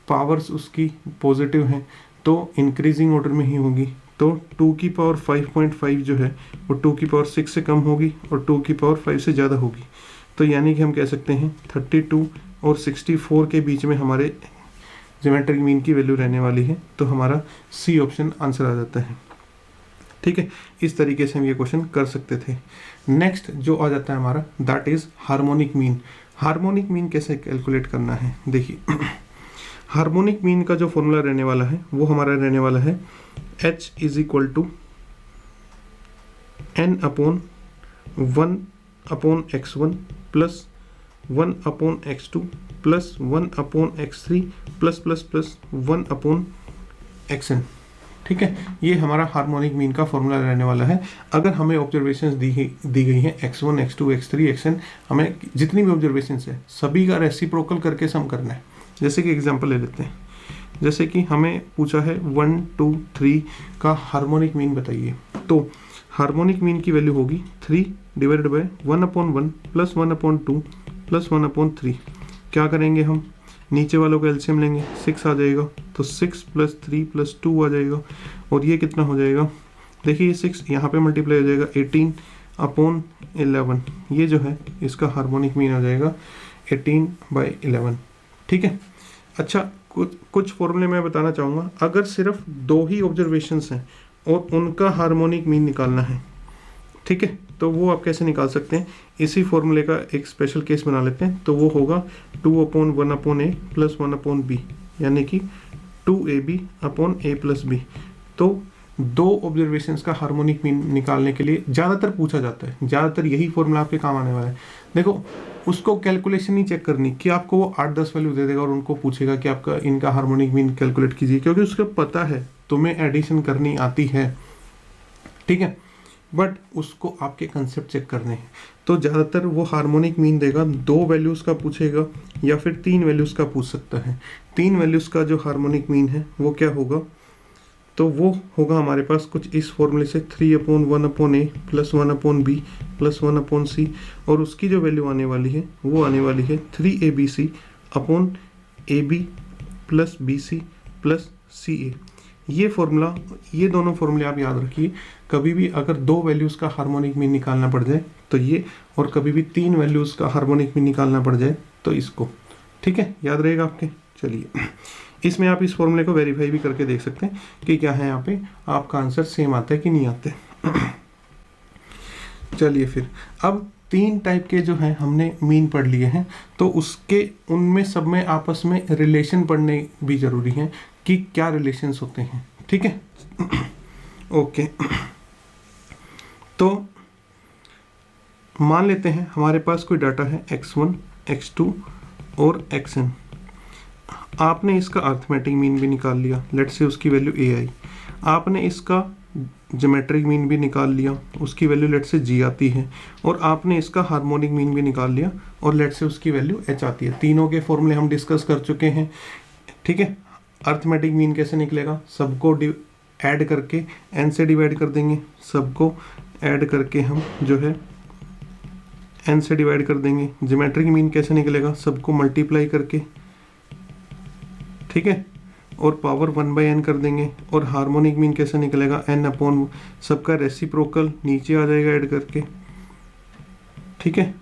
पावर्स उसकी पॉजिटिव हैं, तो इंक्रीजिंग ऑर्डर में ही होगी। तो 2 की पावर 5.5 जो है वो 2 की पावर 6 से कम होगी और 2 की पावर 5 से ज़्यादा होगी। तो यानी कि हम कह सकते हैं 32 और 64 के बीच में हमारे ज्योमेट्रिक मीन की वैल्यू रहने वाली है। तो हमारा सी ऑप्शन आंसर आ जाता है। ठीक है, इस तरीके से हम ये क्वेश्चन कर सकते थे। नेक्स्ट जो आ जाता है हमारा, that is harmonic mean. Harmonic mean कैसे कैलकुलेट करना है? देखिए हार्मोनिक मीन का जो फॉर्मूला रहने वाला है वो हमारा रहने वाला है h is equal to n upon 1 upon x1 plus 1 upon x2 plus 1 upon x3 plus plus plus 1 upon xn। ठीक है, ये हमारा हार्मोनिक मीन का फॉर्मूला रहने वाला है। अगर हमें ऑब्जर्वेशंस दी गई हैं x1 x2 x3 xn, हमें जितनी भी ऑब्जर्वेशंस है सभी का रेसिप्रोकल करके सम करना है। जैसे कि एग्जांपल ले लेते हैं, जैसे कि हमें पूछा है 1 2 3 का हार्मोनिक मीन बताइए। तो हार्मोनिक मीन की वैल्यू होगी 3 divided by 1 upon 1 plus 1 upon 2 plus 1 upon 3। क्या करेंगे हम? नीचे वालों का एलसीएम लेंगे, 6 आ जाएगा, तो 6 प्लस 3 प्लस 2 आ जाएगा, और ये कितना हो जाएगा? देखिए 6 यहाँ पे मल्टीप्लाई हो जाएगा 18 अपॉन 11, ये जो है इसका हार्मोनिक मीन आ जाएगा 18/11। ठीक है, अच्छा कुछ फॉर्मूले मैं बताना चाहूँगा। अगर सिर्फ 2 ही ऑब्जर्वेशंस हैं और उनका हार्मोनिक मीन निकालना है, ठीक है, तो वो आप कैसे निकाल सकते हैं? इसी फॉर्मूले का एक स्पेशल केस बना लेते हैं। तो वो होगा 2 upon 1 upon A plus 1 upon B, यानी कि 2ab upon A plus B. तो 2 ऑब्जर्वेशंस का हार्मोनिक मीन निकालने के लिए ज़्यादातर पूछा जाता है, ज़्यादातर यही फॉर्मूला आपके काम आने वाला है। देखो उसको कैलकुलेशन नहीं चेक करनी कि आपको वो 8-10 वैल्यू दे देगा और उनको पूछेगा कि आपका इनका हार्मोनिक मीन कैलकुलेट कीजिए, क्योंकि उसको पता है तुम्हें एडिशन करनी आती है। ठीक है, बट उसको आपके कंसेप्ट चेक करने हैं। तो ज़्यादातर वो हार्मोनिक मीन देगा, 2 वैल्यूज़ का पूछेगा या फिर 3 वैल्यूज़ का पूछ सकता है। 3 वैल्यूज़ का जो हार्मोनिक मीन है वो क्या होगा? तो वो होगा हमारे पास कुछ इस फॉर्मूले से 3 upon 1 upon A plus 1 upon B plus 1 upon C, और उसकी जो वैल्यू आने वाली है वो आने वाली है 3abc upon ab plus bc plus ca। ये फॉर्मूला, ये दोनों फॉर्मूले आप याद रखिए। कभी भी अगर 2 वैल्यूज़ का हार्मोनिक मीन निकालना पड़ जाए तो ये, और कभी भी 3 वैल्यूज़ का हार्मोनिक मीन निकालना पड़ जाए तो इसको। ठीक है, याद रहेगा आपके। चलिए इसमें आप इस फॉर्मूले को वेरीफाई भी करके देख सकते हैं कि क्या है यहाँ पे आपका आंसर सेम आता है कि नहीं आते। चलिए फिर, अब 3 टाइप के जो हैं हमने मीन पढ़ लिए हैं, तो उसके उनमें सब में आपस में रिलेशन पढ़ने भी ज़रूरी है कि क्या रिलेशंस होते हैं। ठीक है ओके, तो मान लेते हैं हमारे पास कोई डाटा है x1 x2 और xn। आपने इसका अर्थमेटिक मीन भी निकाल लिया, लेट से उसकी वैल्यू a आई। आपने इसका ज्योमेट्रिक मीन भी निकाल लिया, उसकी वैल्यू लेट से g आती है, और आपने इसका हार्मोनिक मीन भी निकाल लिया और लेट से उसकी वैल्यू h आती है। तीनों के फॉर्मूले हम डिस्कस कर चुके हैं। ठीक है, अर्थमेटिक मीन कैसे निकलेगा? सबको ऐड करके n से डिवाइड कर देंगे, सबको ऐड करके हम जो है n से डिवाइड कर देंगे। ज्योमेट्रिक मीन कैसे निकलेगा? सबको मल्टीप्लाई करके, ठीक है, और पावर 1/n कर देंगे। और हार्मोनिक मीन कैसे निकलेगा? n अपॉन सबका रेसिप्रोकल नीचे आ जाएगा ऐड करके। ठीक है,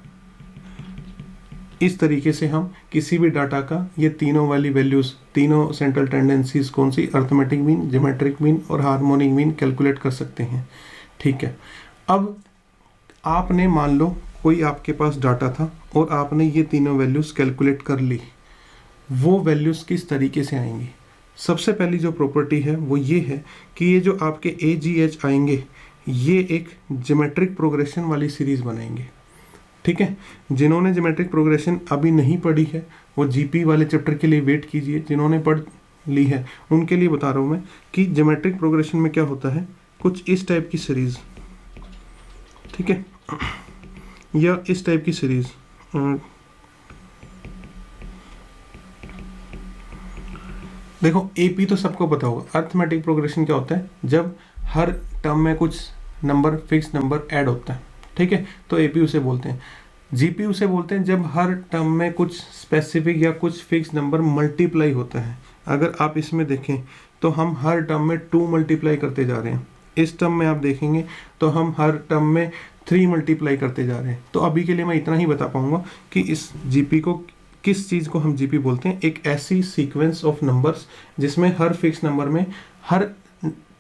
इस तरीके से हम किसी भी डाटा का ये तीनों वाली वैल्यूज, तीनों सेंट्रल टेंडेंसीज कौन सी, अर्थमेटिक मीन, ज्योमेट्रिक मीन और हार्मोनिक मीन कैलकुलेट कर सकते हैं। ठीक है, अब आपने मान लो कोई आपके पास डाटा था और आपने ये तीनों वैल्यूज कैलकुलेट कर ली। वो वैल्यूज किस तरीके से आएंगी? सबसे पहली जो प्रॉपर्टी है वो ये है कि ये जो आपके AGH आएंगे ये एक ज्योमेट्रिक प्रोग्रेशन वाली सीरीज बनाएंगे। ठीक है, जिन्होंने ज्योमेट्रिक प्रोग्रेशन अभी नहीं पढ़ी है वो GP वाले चैप्टर के लिए वेट कीजिए। जिन्होंने पढ़ ली है उनके लिए बता रहा हूँ मैं कि ज्योमेट्रिक प्रोग्रेशन में क्या होता है, कुछ इस टाइप की सीरीज, ठीक है, या इस टाइप की सीरीज, देखो एपी तो सबको पता होगा, अर्थमेटिक प्रोग्रेशन क्या होता है, जब हर टर्म में कुछ नंबर, फिक्स नंबर ऐड होता है, ठीक है, तो एपी उसे बोलते हैं। जीपी उसे बोलते हैं जब हर टर्म में कुछ स्पेसिफिक या कुछ फिक्स नंबर मल्टीप्लाई होता है। अगर आप इसमें देखें तो हम हर टर्म में 2 मल्टीप्लाई करते जा रहे हैं, इस टर्म में आप देखेंगे तो हम हर टर्म में 3 मल्टीप्लाई करते जा रहे हैं। तो अभी के लिए मैं इतना ही बता पाऊंगा कि इस जीपी को, किस चीज़ को हम जीपी बोलते हैं, एक ऐसी सीक्वेंस ऑफ नंबर्स जिसमें हर फिक्स नंबर में, हर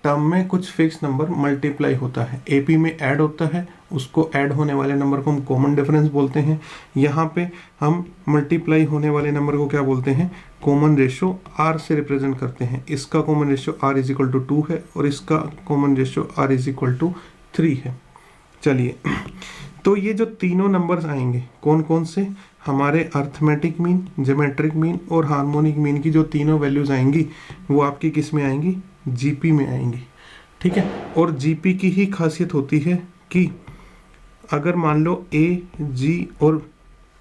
टर्म में कुछ फिक्स नंबर मल्टीप्लाई होता है, एपी में ऐड होता है, उसको ऐड होने वाले नंबर को हम कॉमन डिफरेंस बोलते हैं। यहाँ पे हम मल्टीप्लाई होने वाले नंबर को क्या बोलते हैं, कॉमन रेशियो, आर से रिप्रेजेंट करते हैं। इसका common ratio r is equal to 2 है और इसका common ratio r is equal to 3 है। चलिए, तो ये जो तीनों नंबर्स आएंगे कौन कौन से, हमारे अर्थमेटिक मीन, ज्योमेट्रिक मीन और हार्मोनिक मीन की जो तीनों वैल्यूज आएंगी वो आपकी किस में आएंगी, जीपी में आएंगी, ठीक है। और जीपी की ही खासियत होती है कि अगर मान लो ए, जी और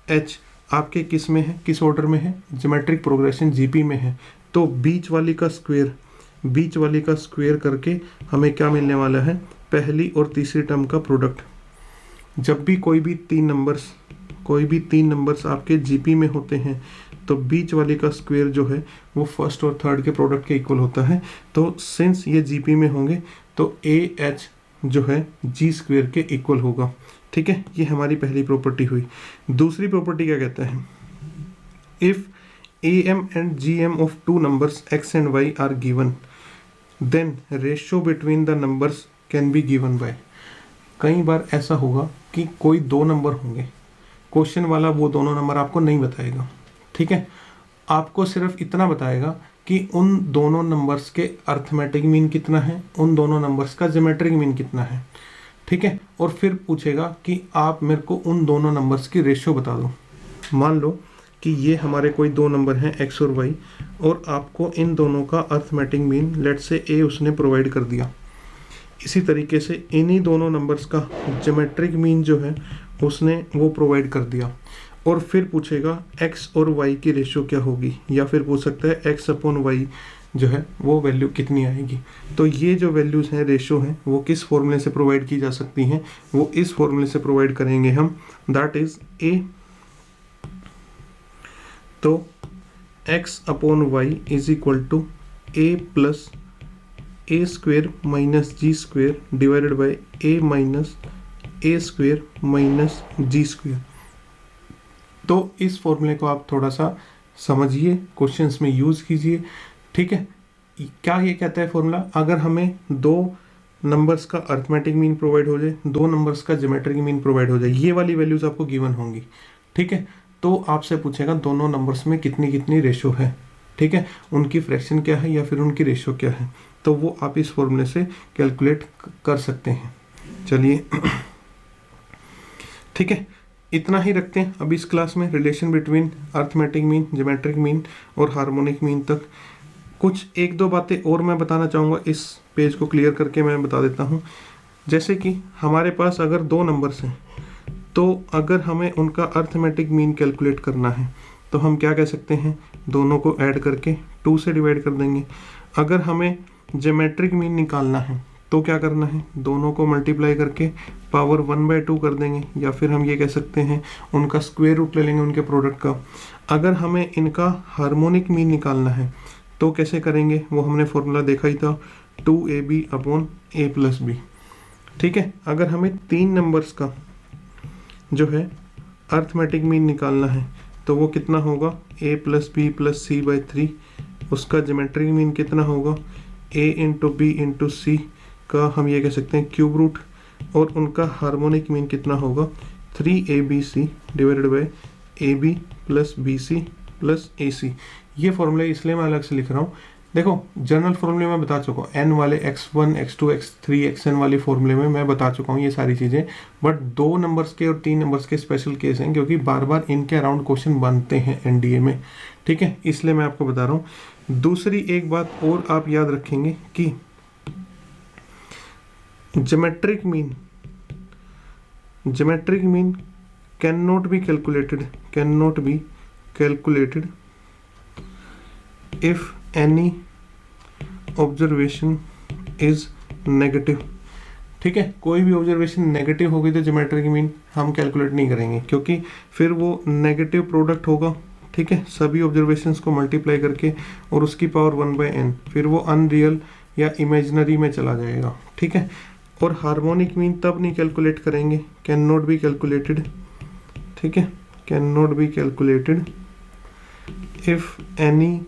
एच आपके किस में है, किस ऑर्डर में है, ज्योमेट्रिक प्रोग्रेशन जीपी में है, तो बीच वाली का स्क्वायर करके हमें क्या मिलने वाला है, पहली और तीसरी टर्म का प्रोडक्ट। जब भी कोई भी तीन नंबर्स आपके जीपी में होते हैं तो बीच वाले का स्क्वायर जो है वो फर्स्ट और थर्ड के प्रोडक्ट के इक्वल होता है। तो सिंस ये जीपी में होंगे तो ए एच जो है जी स्क्वायर के इक्वल होगा, ठीक है। ये हमारी पहली प्रॉपर्टी हुई। दूसरी प्रॉपर्टी क्या कहता है, if A M and G M of two numbers x and y are given then ratio between the numbers can be given by. कई बार ऐसा होगा कि कोई दो नंबर होंगे, क्वेश्चन वाला वो दोनों नंबर आपको नहीं बताएगा, ठीक है, आपको सिर्फ इतना बताएगा कि उन दोनों नंबर्स के अर्थमेटिक मीन कितना है, उन दोनों नंबर्स का ज्योमेट्रिक मीन कितना है, ठीक है। और फिर पूछेगा कि आप मेरे को उन दोनों नंबर्स की रेशियो बता दो। मान लो कि ये हमारे कोई दो नंबर हैं एक्स और वाई, और आपको इन दोनों का अर्थमेटिक मीन लेट से ए उसने प्रोवाइड कर दिया। इसी तरीके से इन्हीं दोनों नंबर्स का ज्योमेट्रिक मीन जो है उसने वो प्रोवाइड कर दिया, और फिर पूछेगा x और y की रेशियो क्या होगी, या फिर पूछ सकता है x अपॉन y जो है वो वैल्यू कितनी आएगी। तो ये जो वैल्यूज़ हैं, रेशियो हैं, वो किस फॉर्मूले से प्रोवाइड की जा सकती हैं, वो इस फॉर्मूले से प्रोवाइड करेंगे हम, दैट इज a। तो x upon y is equal to a plus A square minus G square divided by A minus A square minus G square. तो इस फॉर्मूले को आप थोड़ा सा समझिए, क्वेश्चंस में यूज़ कीजिए, ठीक है। क्या ये कहता है फॉर्मूला, अगर हमें दो नंबर्स का अर्थमेटिक मीन प्रोवाइड हो जाए, दो नंबर्स का ज्योमेट्रिक मीन प्रोवाइड हो जाए, ये वाली वैल्यूज आपको गिवन होंगी, ठीक है, तो आपसे पूछेगा दोनों नंबर्स में कितनी कितनी रेशियो है, ठीक है, उनकी फ्रैक्शन क्या है या फिर उनकी रेशियो क्या है, तो वो आप इस फॉर्मूले से कैलकुलेट कर सकते हैं। चलिए ठीक है, इतना ही रखते हैं अब इस क्लास में, relation between arithmetic mean, geometric mean और हार्मोनिक मीन तक। कुछ एक दो बातें और मैं बताना चाहूँगा, इस पेज को क्लियर करके मैं बता देता हूँ। जैसे कि हमारे पास अगर दो नंबर्स हैं, तो अगर हमें उनका अर्थमेटिक मीन कैलकुलेट करना है तो हम क्या कह सकते हैं, दोनों को ऐड करके 2 से डिवाइड कर देंगे। अगर हमें ज्योमेट्रिक मीन निकालना है तो क्या करना है, दोनों को मल्टीप्लाई करके पावर 1/2 कर देंगे, या फिर हम ये कह सकते हैं उनका स्क्वायर रूट ले लेंगे उनके प्रोडक्ट का। अगर हमें इनका हार्मोनिक मीन निकालना है तो कैसे करेंगे, वो हमने फॉर्मूला देखा ही था, 2ab upon a plus B, ठीक है। अगर हमें तीन नंबर्स का जो है अर्थमेटिक मीन निकालना है तो वो कितना होगा, a plus b plus c by 3। उसका ज्योमेट्रिक मीन कितना होगा, a into b into c का हम ये कह सकते हैं क्यूब रूट, और उनका हार्मोनिक मीन कितना होगा, 3abc divided by ab plus bc plus ac। ये फॉर्मूले इसलिए मैं अलग से लिख रहा हूँ, देखो जनरल फॉर्मूले में बता चुका हूँ, n वाले x1 x2 x3 xn वाले फॉर्मूले में मैं बता चुका हूँ ये सारी चीज़ें, बट दो नंबर्स के और तीन नंबर्स के स्पेशल केस हैं, क्योंकि बार बार इनके अराउंड क्वेश्चन बनते हैं एनडीए में, ठीक है, इसलिए मैं आपको बता रहा हूँ। दूसरी एक बात और आप याद रखेंगे कि geometric mean can not be calculated if any observation is negative, ठीक है, कोई भी ऑब्जर्वेशन नेगेटिव होगी तो ज्योमेट्रिक मीन हम कैलकुलेट नहीं करेंगे, क्योंकि फिर वो नेगेटिव प्रोडक्ट होगा, ठीक है, सभी ऑब्जर्वेशंस को मल्टीप्लाई करके और उसकी पावर 1/n, फिर वो अनरियल या इमेजिनरी में चला जाएगा, ठीक है। और हार्मोनिक मीन तब नहीं कैलकुलेट करेंगे, कैन नॉट बी कैलकुलेटेड, ठीक है, can not be calculated if any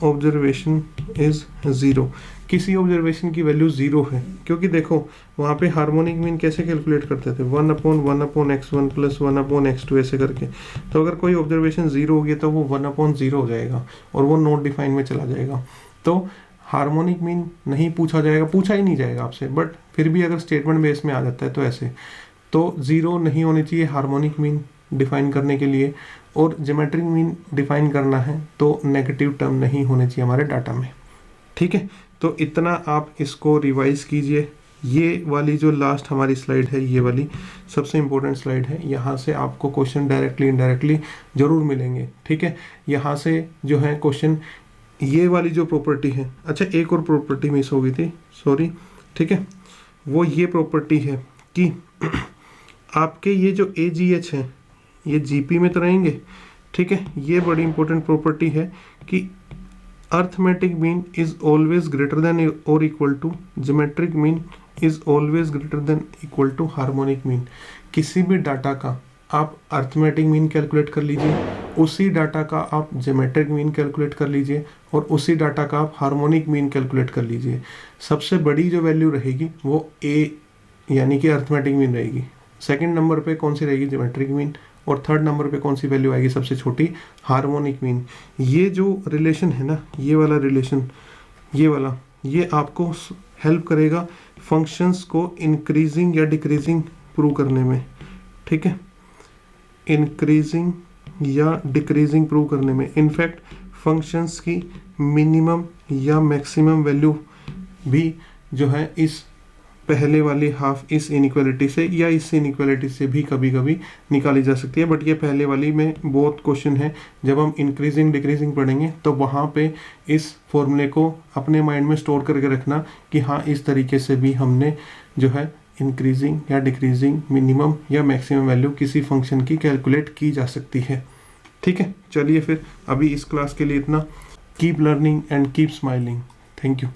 observation is zero, किसी ऑब्जर्वेशन की वैल्यू ज़ीरो है, क्योंकि देखो वहाँ पे हार्मोनिक मीन कैसे कैलकुलेट करते थे, 1/1/x1 + 1/x2 ऐसे करके। तो अगर कोई ऑब्जर्वेशन ज़ीरो हो गया तो वो 1/0 हो जाएगा और वो नॉट डिफाइन में चला जाएगा। तो हार्मोनिक मीन नहीं पूछा जाएगा, पूछा ही नहीं जाएगा आपसे, बट फिर भी अगर स्टेटमेंट बेस में आ जाता है तो ऐसे, तो ज़ीरो नहीं होनी चाहिए हार्मोनिक मीन डिफाइन करने के लिए, और ज्योमेट्रिक मीन डिफाइन करना है तो नेगेटिव टर्म नहीं होने चाहिए हमारे डाटा में, ठीक है। तो इतना आप इसको रिवाइज कीजिए। ये वाली जो लास्ट हमारी स्लाइड है, ये वाली सबसे इम्पोर्टेंट स्लाइड है, यहाँ से आपको क्वेश्चन डायरेक्टली इनडायरेक्टली जरूर मिलेंगे, ठीक है। यहाँ से जो है क्वेश्चन, ये वाली जो प्रॉपर्टी है, अच्छा एक और प्रॉपर्टी मिस हो गई थी, सॉरी, ठीक है, वो ये प्रॉपर्टी है कि आपके ये जो AGH है ये GP में तो रहेंगे, ठीक है। ये बड़ी इंपॉर्टेंट प्रॉपर्टी है कि arithmetic mean is always greater than और equal to geometric mean is always greater than equal to harmonic mean. किसी भी डाटा का आप अर्थमेटिक मीन कैलकुलेट कर लीजिए, उसी डाटा का आप ज्योमेट्रिक मीन कैलकुलेट कर लीजिए, और उसी डाटा का आप हार्मोनिक मीन कैलकुलेट कर लीजिए। सबसे बड़ी जो वैल्यू रहेगी वो A यानी कि अर्थमेटिक मीन रहेगी, सेकंड नंबर पे कौन सी रहेगी, ज्योमेट्रिक मीन, और थर्ड नंबर पे कौन सी वैल्यू आएगी सबसे छोटी, हार्मोनिक मीन। ये जो रिलेशन है ना, ये वाला रिलेशन, ये वाला, ये आपको हेल्प करेगा फंक्शंस को इंक्रीजिंग या डिक्रीजिंग प्रूव करने में, ठीक है, इंक्रीजिंग या डिक्रीजिंग प्रूव करने में। इनफैक्ट फंक्शंस की मिनिमम या मैक्सिमम वैल्यू भी जो है इस पहले वाली हाफ इस इनइक्वालिटी से या इस इनइक्वालिटी से भी कभी कभी निकाली जा सकती है, बट ये पहले वाली में बहुत क्वेश्चन है। जब हम इंक्रीजिंग डिक्रीजिंग पढ़ेंगे तो वहाँ पे इस फॉर्मूले को अपने माइंड में स्टोर करके रखना कि हाँ इस तरीके से भी हमने जो है इंक्रीजिंग या डिक्रीजिंग मिनिमम या मैक्सिमम वैल्यू किसी फंक्शन की कैलकुलेट की जा सकती है, ठीक है। चलिए फिर अभी इस क्लास के लिए इतना। Keep learning and keep smiling. Thank you.